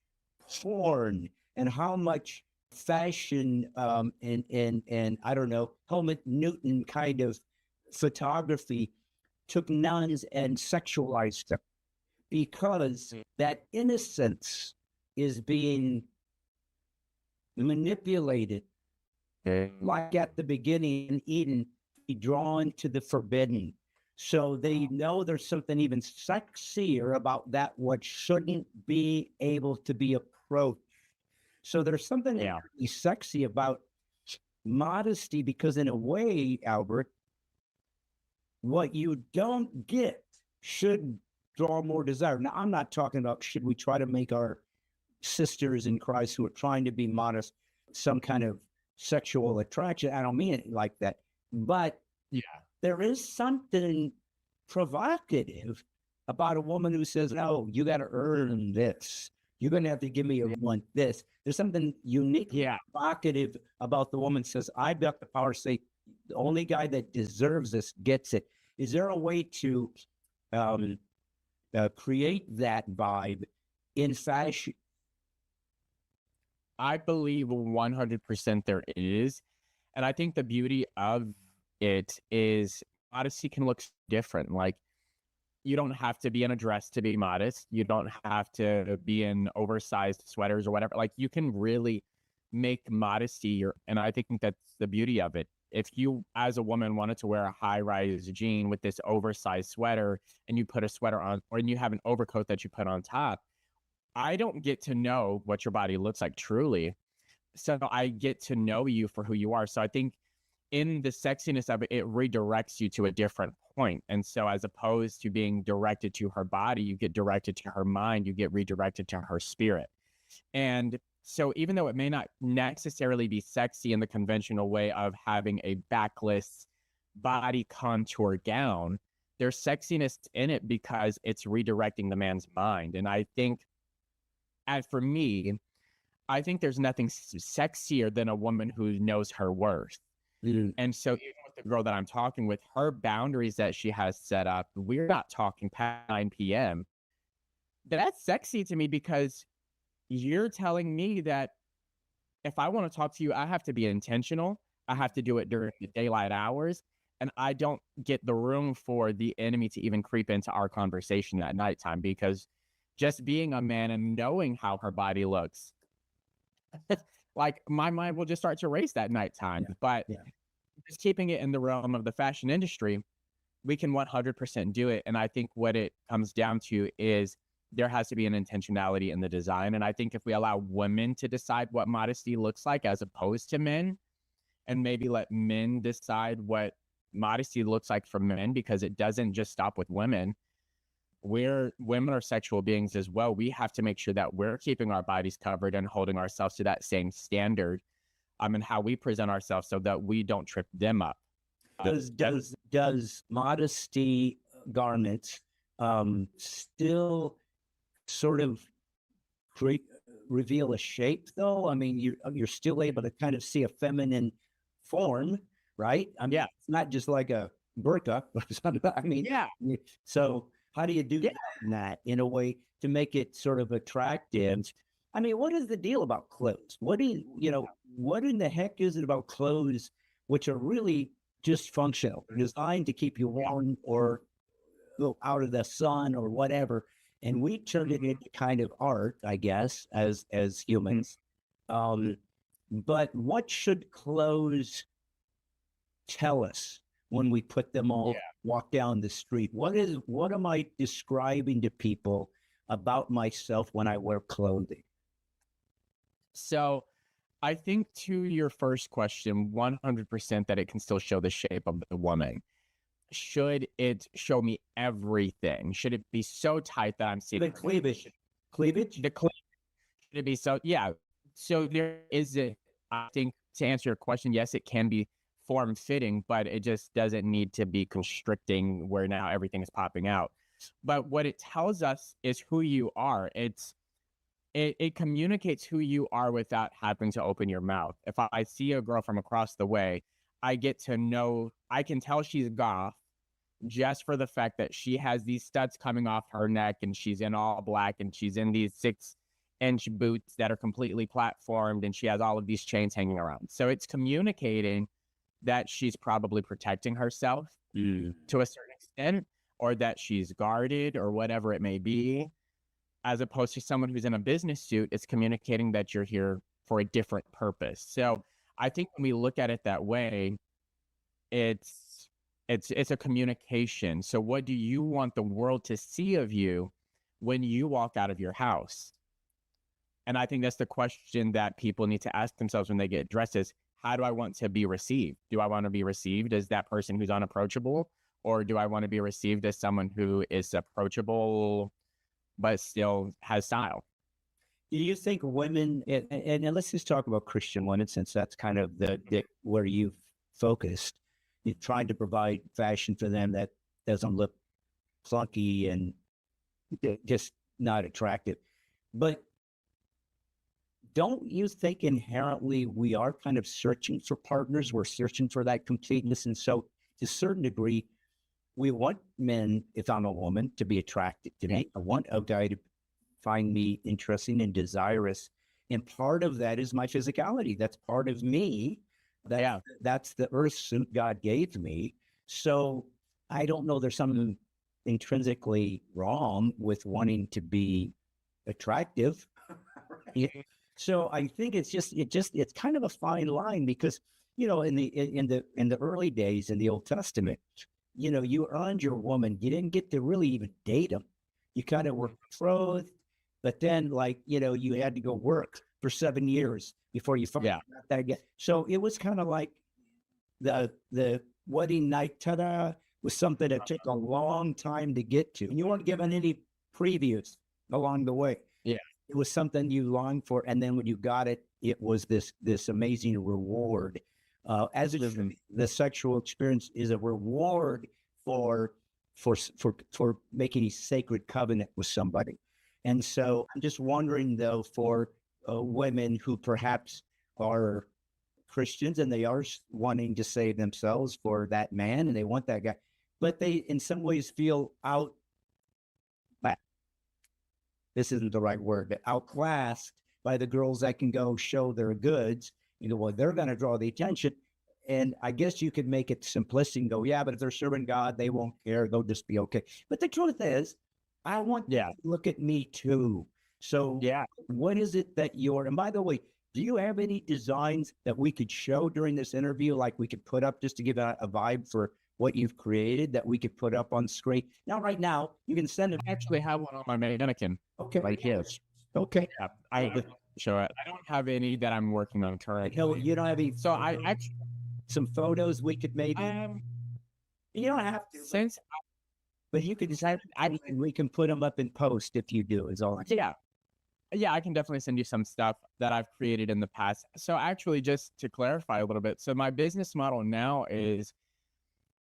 porn and how much fashion and I don't know, Helmut Newton kind of photography took nuns and sexualized them, because that innocence is being manipulated, like at the beginning in Eden, be drawn to the forbidden. So they know there's something even sexier about that which shouldn't be able to be approached. So there's something really sexy about modesty, because in a way, Albert, what you don't get should draw more desire. Now, I'm not talking about should we try to make our sisters in Christ who are trying to be modest some kind of sexual attraction. I don't mean it like that. But there is something provocative about a woman who says, no, you got to earn this. You're going to have to give me this. There's something unique, provocative about the woman says, I've got the power to say, the only guy that deserves this gets it. Is there a way to create that vibe in fashion? I believe 100% there is. And I think the beauty of it is modesty can look different. Like, you don't have to be in a dress to be modest. You don't have to be in oversized sweaters or whatever. Like, you can really make modesty and I think that's the beauty of it. If you, as a woman, wanted to wear a high-rise jean with this oversized sweater, and you put a sweater on, or you have an overcoat that you put on top, I don't get to know what your body looks like truly. So I get to know you for who you are. So I think in the sexiness of it, it redirects you to a different point. And so as opposed to being directed to her body, you get directed to her mind, you get redirected to her spirit. And so even though it may not necessarily be sexy in the conventional way of having a backless body contour gown, there's sexiness in it because it's redirecting the man's mind. And I think, and for me, I think there's nothing sexier than a woman who knows her worth. And so even with the girl that I'm talking with, her boundaries that she has set up, we're not talking past 9 p.m. That's sexy to me, because you're telling me that if I want to talk to you, I have to be intentional. I have to do it during the daylight hours. And I don't get the room for the enemy to even creep into our conversation at nighttime, because just being a man and knowing how her body looks, like, my mind will just start to race that nighttime. But just keeping it in the realm of the fashion industry, we can 100% do it. And I think what it comes down to is there has to be an intentionality in the design. And I think if we allow women to decide what modesty looks like as opposed to men, and maybe let men decide what modesty looks like for men, because it doesn't just stop with women. Women are sexual beings as well. We have to make sure that we're keeping our bodies covered and holding ourselves to that same standard, and how we present ourselves, so that we don't trip them up. Does modesty garments still sort of reveal a shape, though? I mean, you're still able to kind of see a feminine form, right? I mean, it's not just like a burqa. I mean, so how do you do that in a way to make it sort of attractive? I mean, what is the deal about clothes? What in the heck is it about clothes which are really just functional, designed to keep you warm or out of the sun or whatever? And we turned it into kind of art, I guess, as humans. But what should clothes tell us when we put them on, walk down the street? What am I describing to people about myself when I wear clothing? So I think, to your first question, 100% that it can still show the shape of the woman. Should it show me everything? Should it be so tight that I'm seeing the cleavage? The cleavage. Should it be so? Yeah. So there is I think, to answer your question, yes, it can be form-fitting, but it just doesn't need to be constricting where now everything is popping out. But what it tells us is who you are. It communicates who you are without having to open your mouth. If I see a girl from across the way, I get to know, I can tell she's goth just for the fact that she has these studs coming off her neck and she's in all black and she's in these 6-inch boots that are completely platformed and she has all of these chains hanging around. So it's communicating that she's probably protecting herself to a certain extent, or that she's guarded or whatever it may be. As opposed to someone who's in a business suit, it's communicating that you're here for a different purpose. So I think when we look at it that way, it's a communication. So what do you want the world to see of you when you walk out of your house? And I think that's the question that people need to ask themselves when they get dressed is, how do I want to be received? Do I want to be received as that person who's unapproachable? Or do I want to be received as someone who is approachable but still has style? Do you think women, and let's just talk about Christian women, since that's kind of the where you've focused, you're trying to provide fashion for them that doesn't look clunky and just not attractive. But don't you think inherently we are kind of searching for partners? We're searching for that completeness. And so to a certain degree, we want men, if I'm a woman, to be attracted to me. I want a guy to find me interesting and desirous. And part of that is my physicality. That's part of me. That's the earth suit God gave me. So I don't know there's something intrinsically wrong with wanting to be attractive. So I think it's kind of a fine line because, in the early days in the Old Testament, you earned your woman. You didn't get to really even date them. You kind of were betrothed, but then you had to go work for 7 years before you found out that again. So it was kind of like the wedding night, ta-da, was something that took a long time to get to. And you weren't given any previews along the way. Yeah. It was something you longed for. And then when you got it, it was this amazing reward. As it is, the sexual experience is a reward for making a sacred covenant with somebody. And so I'm just wondering, though, for women who perhaps are Christians and they are wanting to save themselves for that man and they want that guy, but they in some ways feel this isn't the right word, but outclassed by the girls that can go show their goods. Well, they're going to draw the attention. And I guess you could make it simplistic and go, yeah, but if they're serving God, they won't care. They'll just be okay. But the truth is, I want you to look at me too. So what is it that and by the way, do you have any designs that we could show during this interview, like we could put up just to give a vibe for what you've created that we could put up on screen? Now, right now, you can send it. I actually have one on my mannequin. Okay. Right here. Okay. Yeah, I show it. I don't have any that I'm working on currently. You don't have any. So I actually some photos we could maybe. You don't have to. But you could decide. We can put them up in post if you do. Is all. Yeah, I can definitely send you some stuff that I've created in the past. So actually, just to clarify a little bit, so my business model now is,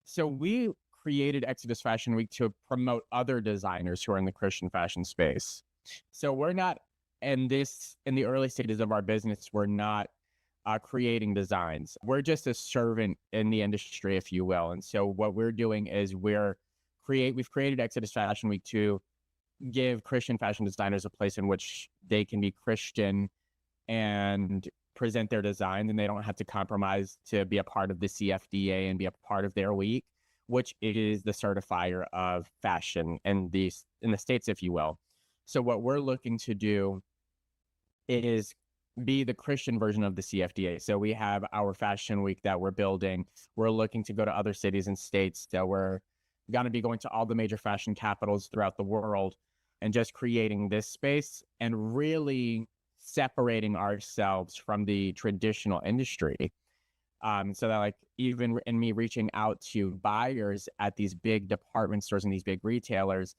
so we created Exodus Fashion Week to promote other designers who are in the Christian fashion space. So we're not in the early stages of our business, we're not creating designs. We're just a servant in the industry, if you will. And so what we're doing is we've created Exodus Fashion Week to give Christian fashion designers a place in which they can be Christian and present their design, and they don't have to compromise to be a part of the CFDA and be a part of their week, which is the certifier of fashion in the States, if you will. So what we're looking to do is be the Christian version of the CFDA. So we have our fashion week that we're building. We're looking to go to other cities and states. So we're going to be going to all the major fashion capitals throughout the world and just creating this space and really separating ourselves from the traditional industry. So that, like, even in me reaching out to buyers at these big department stores and these big retailers,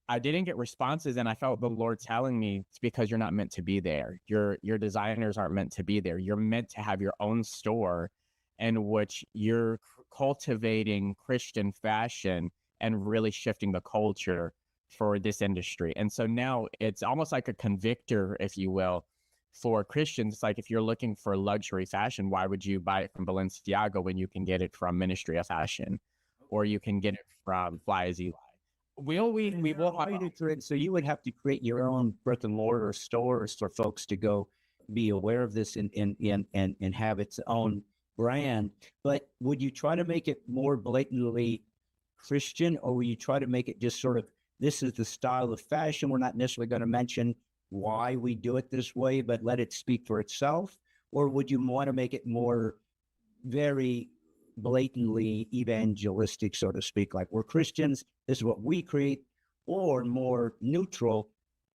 I didn't get responses, and I felt the Lord telling me it's because you're not meant to be there. Your designers aren't meant to be there. You're meant to have your own store in which you're cultivating Christian fashion and really shifting the culture for this industry. And so now it's almost like a convictor, if you will, for Christians. It's like, if you're looking for luxury fashion, why would you buy it from Balenciaga when you can get it from Ministry of Fashion, or you can get it from Fly As Eli? We will How you create, so you would have to create your own brick and mortar stores for folks to go be aware of this and have its own brand. But would you try to make it more blatantly Christian, or would you try to make it just sort of, this is the style of fashion, we're not necessarily going to mention why we do it this way, but let it speak for itself? Or would you want to make it more very blatantly evangelistic, so to speak, like, we're Christians, this is what we create? Or more neutral,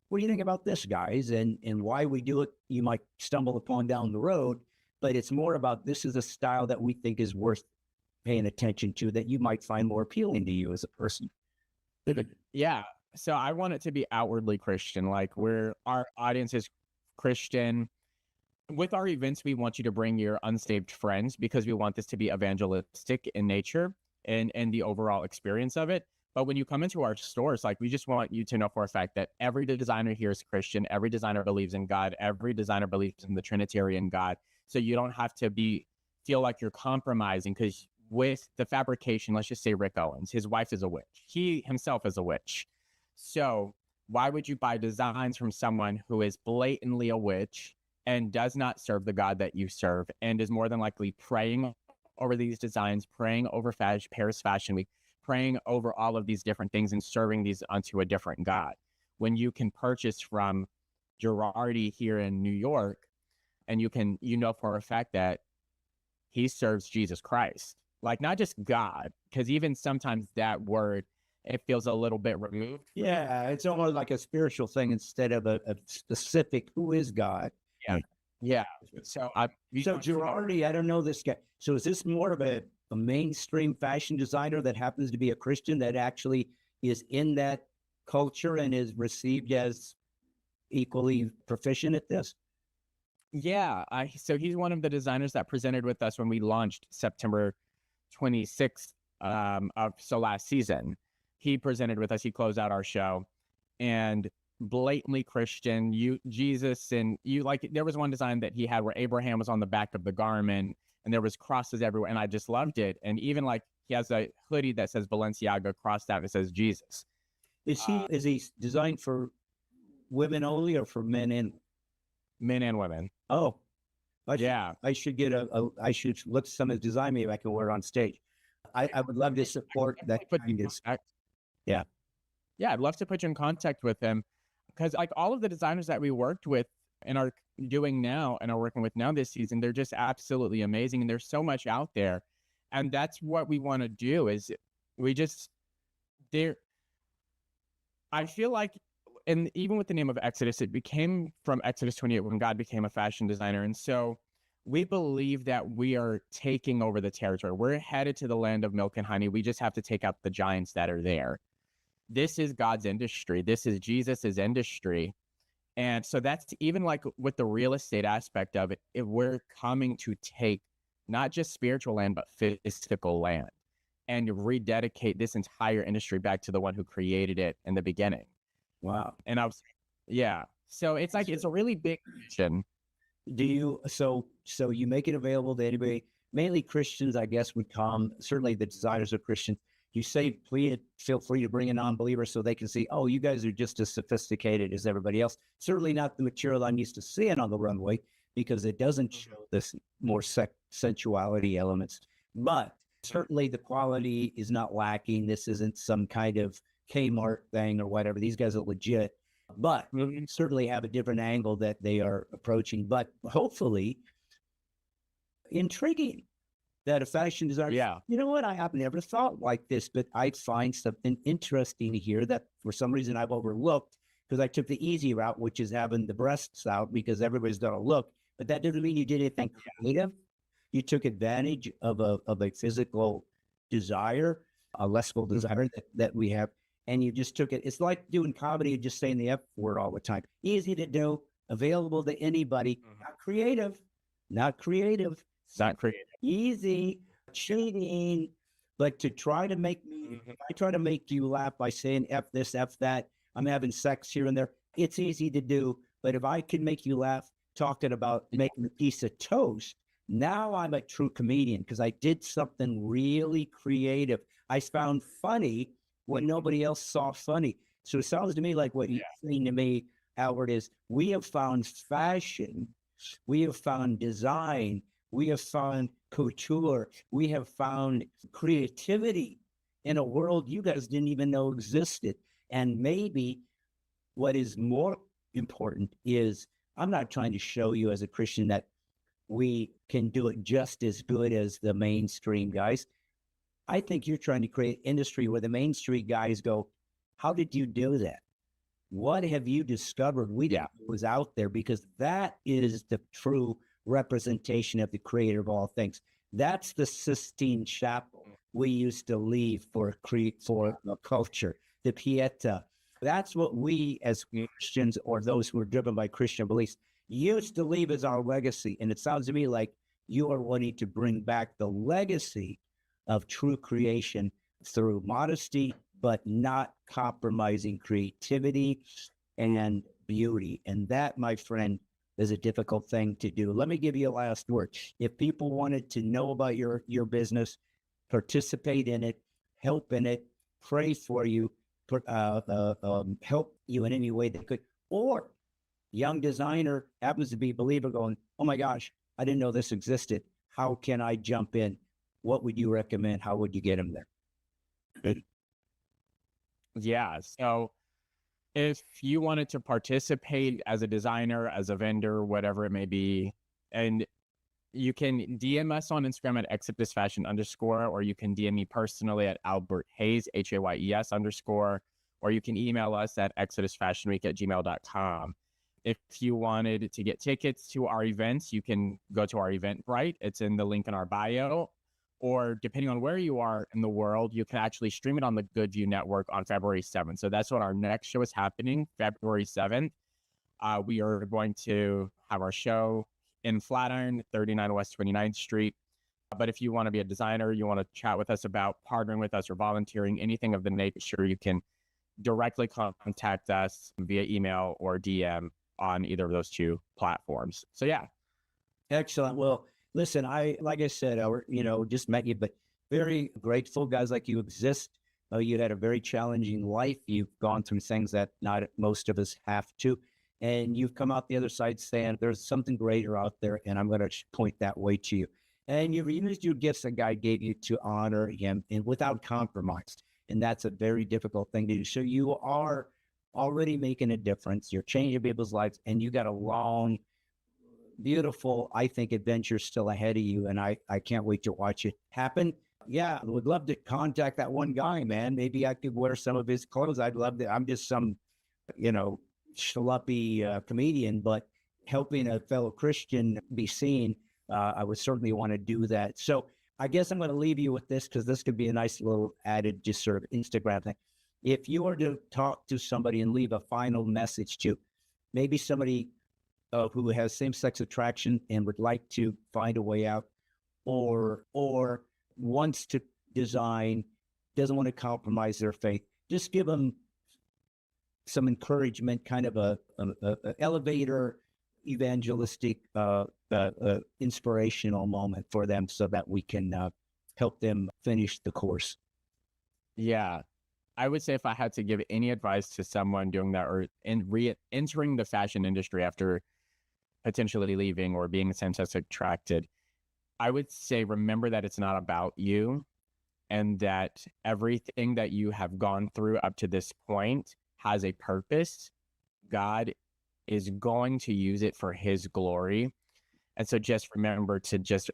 what do you think about this, guys, and why we do it? You might stumble upon down the road, but it's more about, this is a style that we think is worth paying attention to, that you might find more appealing to you as a person. Yeah. So I want it to be outwardly Christian, like where our audience is Christian. With our events, we want you to bring your unsaved friends, because we want this to be evangelistic in nature and the overall experience of it. But when you come into our stores, like, we just want you to know for a fact that every designer here is Christian. Every designer believes in God. Every designer believes in the Trinitarian God. So you don't have to feel like you're compromising, because with the fabrication, let's just say Rick Owens, his wife is a witch. He himself is a witch. So why would you buy designs from someone who is blatantly a witch and does not serve the God that you serve, and is more than likely praying over these designs, praying over Paris Fashion Week, praying over all of these different things and serving these unto a different God, when you can purchase from Girardi here in New York, and you know for a fact that he serves Jesus Christ, like, not just God, because even sometimes that word, it feels a little bit removed. Yeah, it's almost like a spiritual thing instead of a specific, who is God. Yeah. So Girardi, I don't know this guy. So is this more of a mainstream fashion designer that happens to be a Christian, that actually is in that culture and is received as equally proficient at this? Yeah. So he's one of the designers that presented with us when we launched September 26th so last season. He presented with us. He closed out our show, and blatantly Christian, Jesus, and like, there was one design that he had where Abraham was on the back of the garment, and there was crosses everywhere, and I just loved it. And even, like, he has a hoodie that says Balenciaga crossed out, and it says Jesus. Is he designed for women only, or for men and women? Oh, Yeah. I should get I should look at some of his design. Maybe I can wear it on stage. I would love to support that kind of. Yeah. Yeah, I'd love to put you in contact with him, because, like, all of the designers that we worked with and are doing now and are working with now this season, they're just absolutely amazing, and there's so much out there. And that's what we want to do, is I feel like, and even with the name of Exodus, it became from Exodus 28 when God became a fashion designer. And so we believe that we are taking over the territory. We're headed to the land of milk and honey. We just have to take out the giants that are there. This is God's industry. This is Jesus's industry. And so that's, even like with the real estate aspect of it, we're coming to take not just spiritual land, but physical land, and rededicate this entire industry back to the one who created it in the beginning. Wow. And yeah. So it's like, it's a really big mission. Do you, so you make it available to anybody, mainly Christians, I guess, would come. Certainly the designers are Christian. You say, please feel free to bring a non-believer so they can see, oh, you guys are just as sophisticated as everybody else. Certainly not the material I'm used to seeing on the runway, because it doesn't show this more sensuality elements. But certainly the quality is not lacking. This isn't some kind of Kmart thing or whatever. These guys are legit, but certainly have a different angle that they are approaching. But hopefully intriguing. That a fashion designer, Yeah. You know what? I have never thought like this, but I find something interesting here that for some reason I've overlooked, because I took the easy route, which is having the breasts out, because everybody's going to look. But that doesn't mean you did anything creative. You took advantage of a physical desire, a lustful desire that we have, and you just took it. It's like doing comedy and just saying the F word all the time. Easy to do, available to anybody, not creative. It's not creative. easy, cheating, but to try to make me, I try to make you laugh by saying F this, F that, I'm having sex here and there. It's easy to do, but if I can make you laugh talking about making a piece of toast, now I'm a true comedian because I did something really creative. I found funny what nobody else saw funny. So it sounds to me like what you're saying to me, Albert, is we have found fashion, we have found design, we have found couture, we have found creativity in a world you guys didn't even know existed. And maybe what is more important is I'm not trying to show you as a Christian that we can do it just as good as the mainstream guys. I think you're trying to create industry where the mainstream guys go, how did you do that? What have you discovered we didn't know was out there? Because that is the true representation of the creator of all things. That's the Sistine Chapel we used to leave for a culture, the Pieta. That's what we as Christians or those who are driven by Christian beliefs used to leave as our legacy. And it sounds to me like you are wanting to bring back the legacy of true creation through modesty, but not compromising creativity and beauty. And that, my friend, is a difficult thing to do. Let me give you a last word. If people wanted to know about your business, participate in it, help in it, pray for you, help you in any way they could, or young designer happens to be a believer going, oh my gosh, I didn't know this existed. How can I jump in? What would you recommend? How would you get them there? Yeah. So if you wanted to participate as a designer, as a vendor, whatever it may be, and you can DM us on Instagram at @exodusfashion_, or you can DM me personally at Albert Hayes, HAYES_, or you can email us at exodusfashionweek@gmail.com. If you wanted to get tickets to our events, you can go to our Eventbrite. It's in the link in our bio. Or depending on where you are in the world, you can actually stream it on the Goodview Network on February 7th. So that's when our next show is happening, February 7th. We are going to have our show in Flatiron, 39 West 29th Street. But if you want to be a designer, you want to chat with us about partnering with us or volunteering, anything of the nature, you can directly contact us via email or DM on either of those two platforms. So yeah. Excellent. Well, listen, like I said, just met you, but very grateful guys like you exist. You had a very challenging life. You've gone through things that not most of us have to. And you've come out the other side saying there's something greater out there, and I'm going to point that way to you. And you've used your gifts that God gave you to honor him and without compromise. And that's a very difficult thing to do. So you are already making a difference. You're changing people's lives, and you got a long, beautiful, I think, adventure still ahead of you. And I can't wait to watch it happen. Yeah, I would love to contact that one guy, man. Maybe I could wear some of his clothes. I'd love to. I'm just some, schluppy comedian, but helping a fellow Christian be seen, I would certainly want to do that. So I guess I'm going to leave you with this because this could be a nice little added just sort of Instagram thing. If you were to talk to somebody and leave a final message to maybe somebody who has same-sex attraction and would like to find a way out, or wants to design, doesn't want to compromise their faith, just give them some encouragement, kind of a elevator, evangelistic, inspirational moment for them so that we can help them finish the course. Yeah. I would say if I had to give any advice to someone doing that or entering the fashion industry after potentially leaving or being same-sex attracted, I would say remember that it's not about you, and that everything that you have gone through up to this point has a purpose. God is going to use it for his glory. And so just remember to just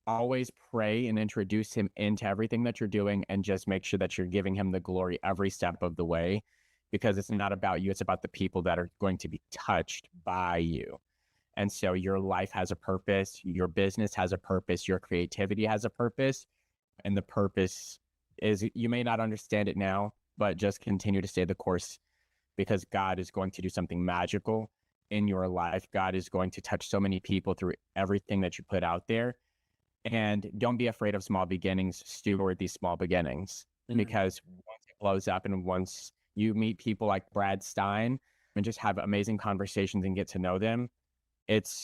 always pray and introduce him into everything that you're doing, and just make sure that you're giving him the glory every step of the way, because it's not about you. It's about the people that are going to be touched by you. And so your life has a purpose, your business has a purpose, your creativity has a purpose. And the purpose is, you may not understand it now, but just continue to stay the course, because God is going to do something magical in your life. God is going to touch so many people through everything that you put out there. And don't be afraid of small beginnings. Steward these small beginnings, because once it blows up and once you meet people like Brad Stein and just have amazing conversations and get to know them,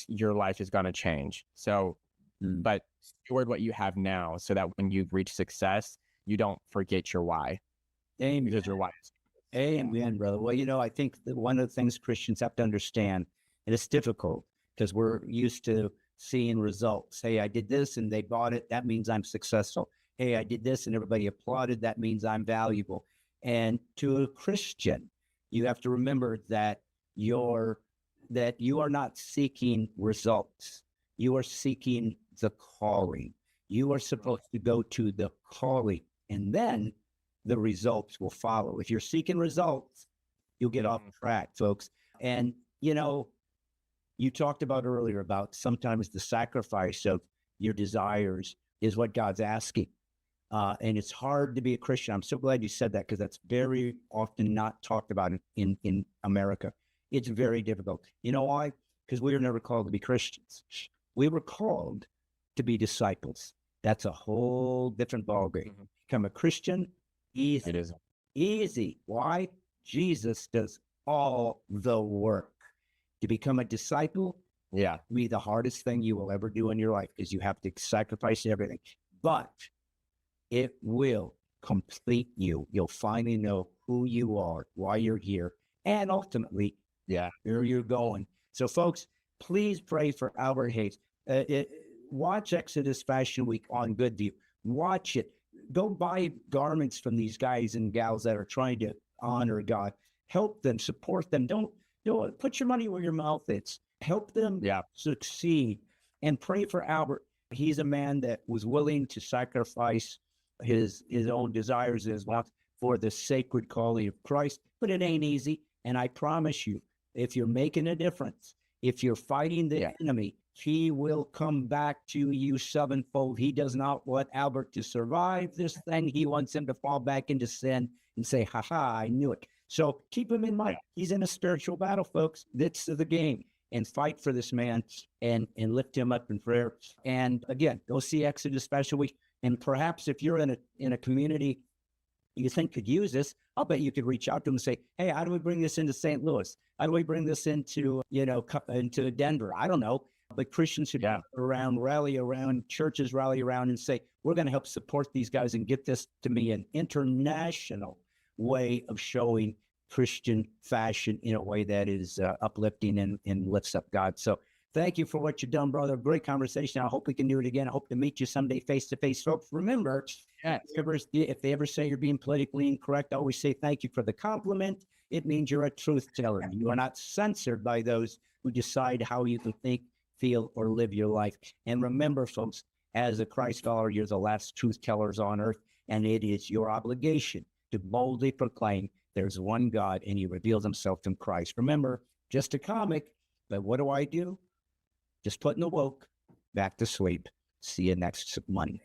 your life is going to change. So, but steward what you have now so that when you reach success, you don't forget your why. Amen. Because your why is. Amen, brother. Well, I think that one of the things Christians have to understand, and it's difficult because we're used to seeing results. Hey, I did this and they bought it. That means I'm successful. Hey, I did this and everybody applauded. That means I'm valuable. And to a Christian, you have to remember that you are not seeking results. You are seeking the calling. You are supposed to go to the calling, and then the results will follow. If you're seeking results, you'll get off track, folks. And, you talked about earlier about sometimes the sacrifice of your desires is what God's asking. And it's hard to be a Christian. I'm so glad you said that, because that's very often not talked about in America. It's very difficult. You know why? Because we were never called to be Christians. We were called to be disciples. That's a whole different ballgame. Become a Christian, easy. It is. Easy. Why? Jesus does all the work. To become a disciple, be the hardest thing you will ever do in your life, because you have to sacrifice everything. But it will complete you. You'll finally know who you are, why you're here, and ultimately, where you're going. So, folks, please pray for Albert Hayes. Watch Exodus Fashion Week on Goodview. Watch it. Go buy garments from these guys and gals that are trying to honor God. Help them, support them. Don't put your money where your mouth is. Help them succeed, and pray for Albert. He's a man that was willing to sacrifice his own desires and his wants for the sacred calling of Christ. But it ain't easy. And I promise you, if you're making a difference, if you're fighting the enemy, he will come back to you sevenfold. He does not want Albert to survive this thing. He wants him to fall back into sin and say, I knew it. So keep him in mind. He's in a spiritual battle, folks. That's the game. And fight for this man and lift him up in prayer. And again, go see Exodus Special Week. And perhaps if you're in a community you think could use this, I'll bet you could reach out to them and say, hey, how do we bring this into St. Louis? How do we bring this into Denver? I don't know. But Christians should rally around, churches rally around and say, we're going to help support these guys and get this to be an international way of showing Christian fashion in a way that is uplifting and lifts up God. So thank you for what you've done, brother. Great conversation. I hope we can do it again. I hope to meet you someday face-to-face. Folks, remember, if they ever say you're being politically incorrect, I always say thank you for the compliment. It means you're a truth teller. You are not censored by those who decide how you can think, feel, or live your life. And remember, folks, as a Christ follower, you're the last truth tellers on earth, and it is your obligation to boldly proclaim there's one God, and he reveals himself in Christ. Remember, just a comic, but what do? Just putting the woke back to sleep. See you next Monday.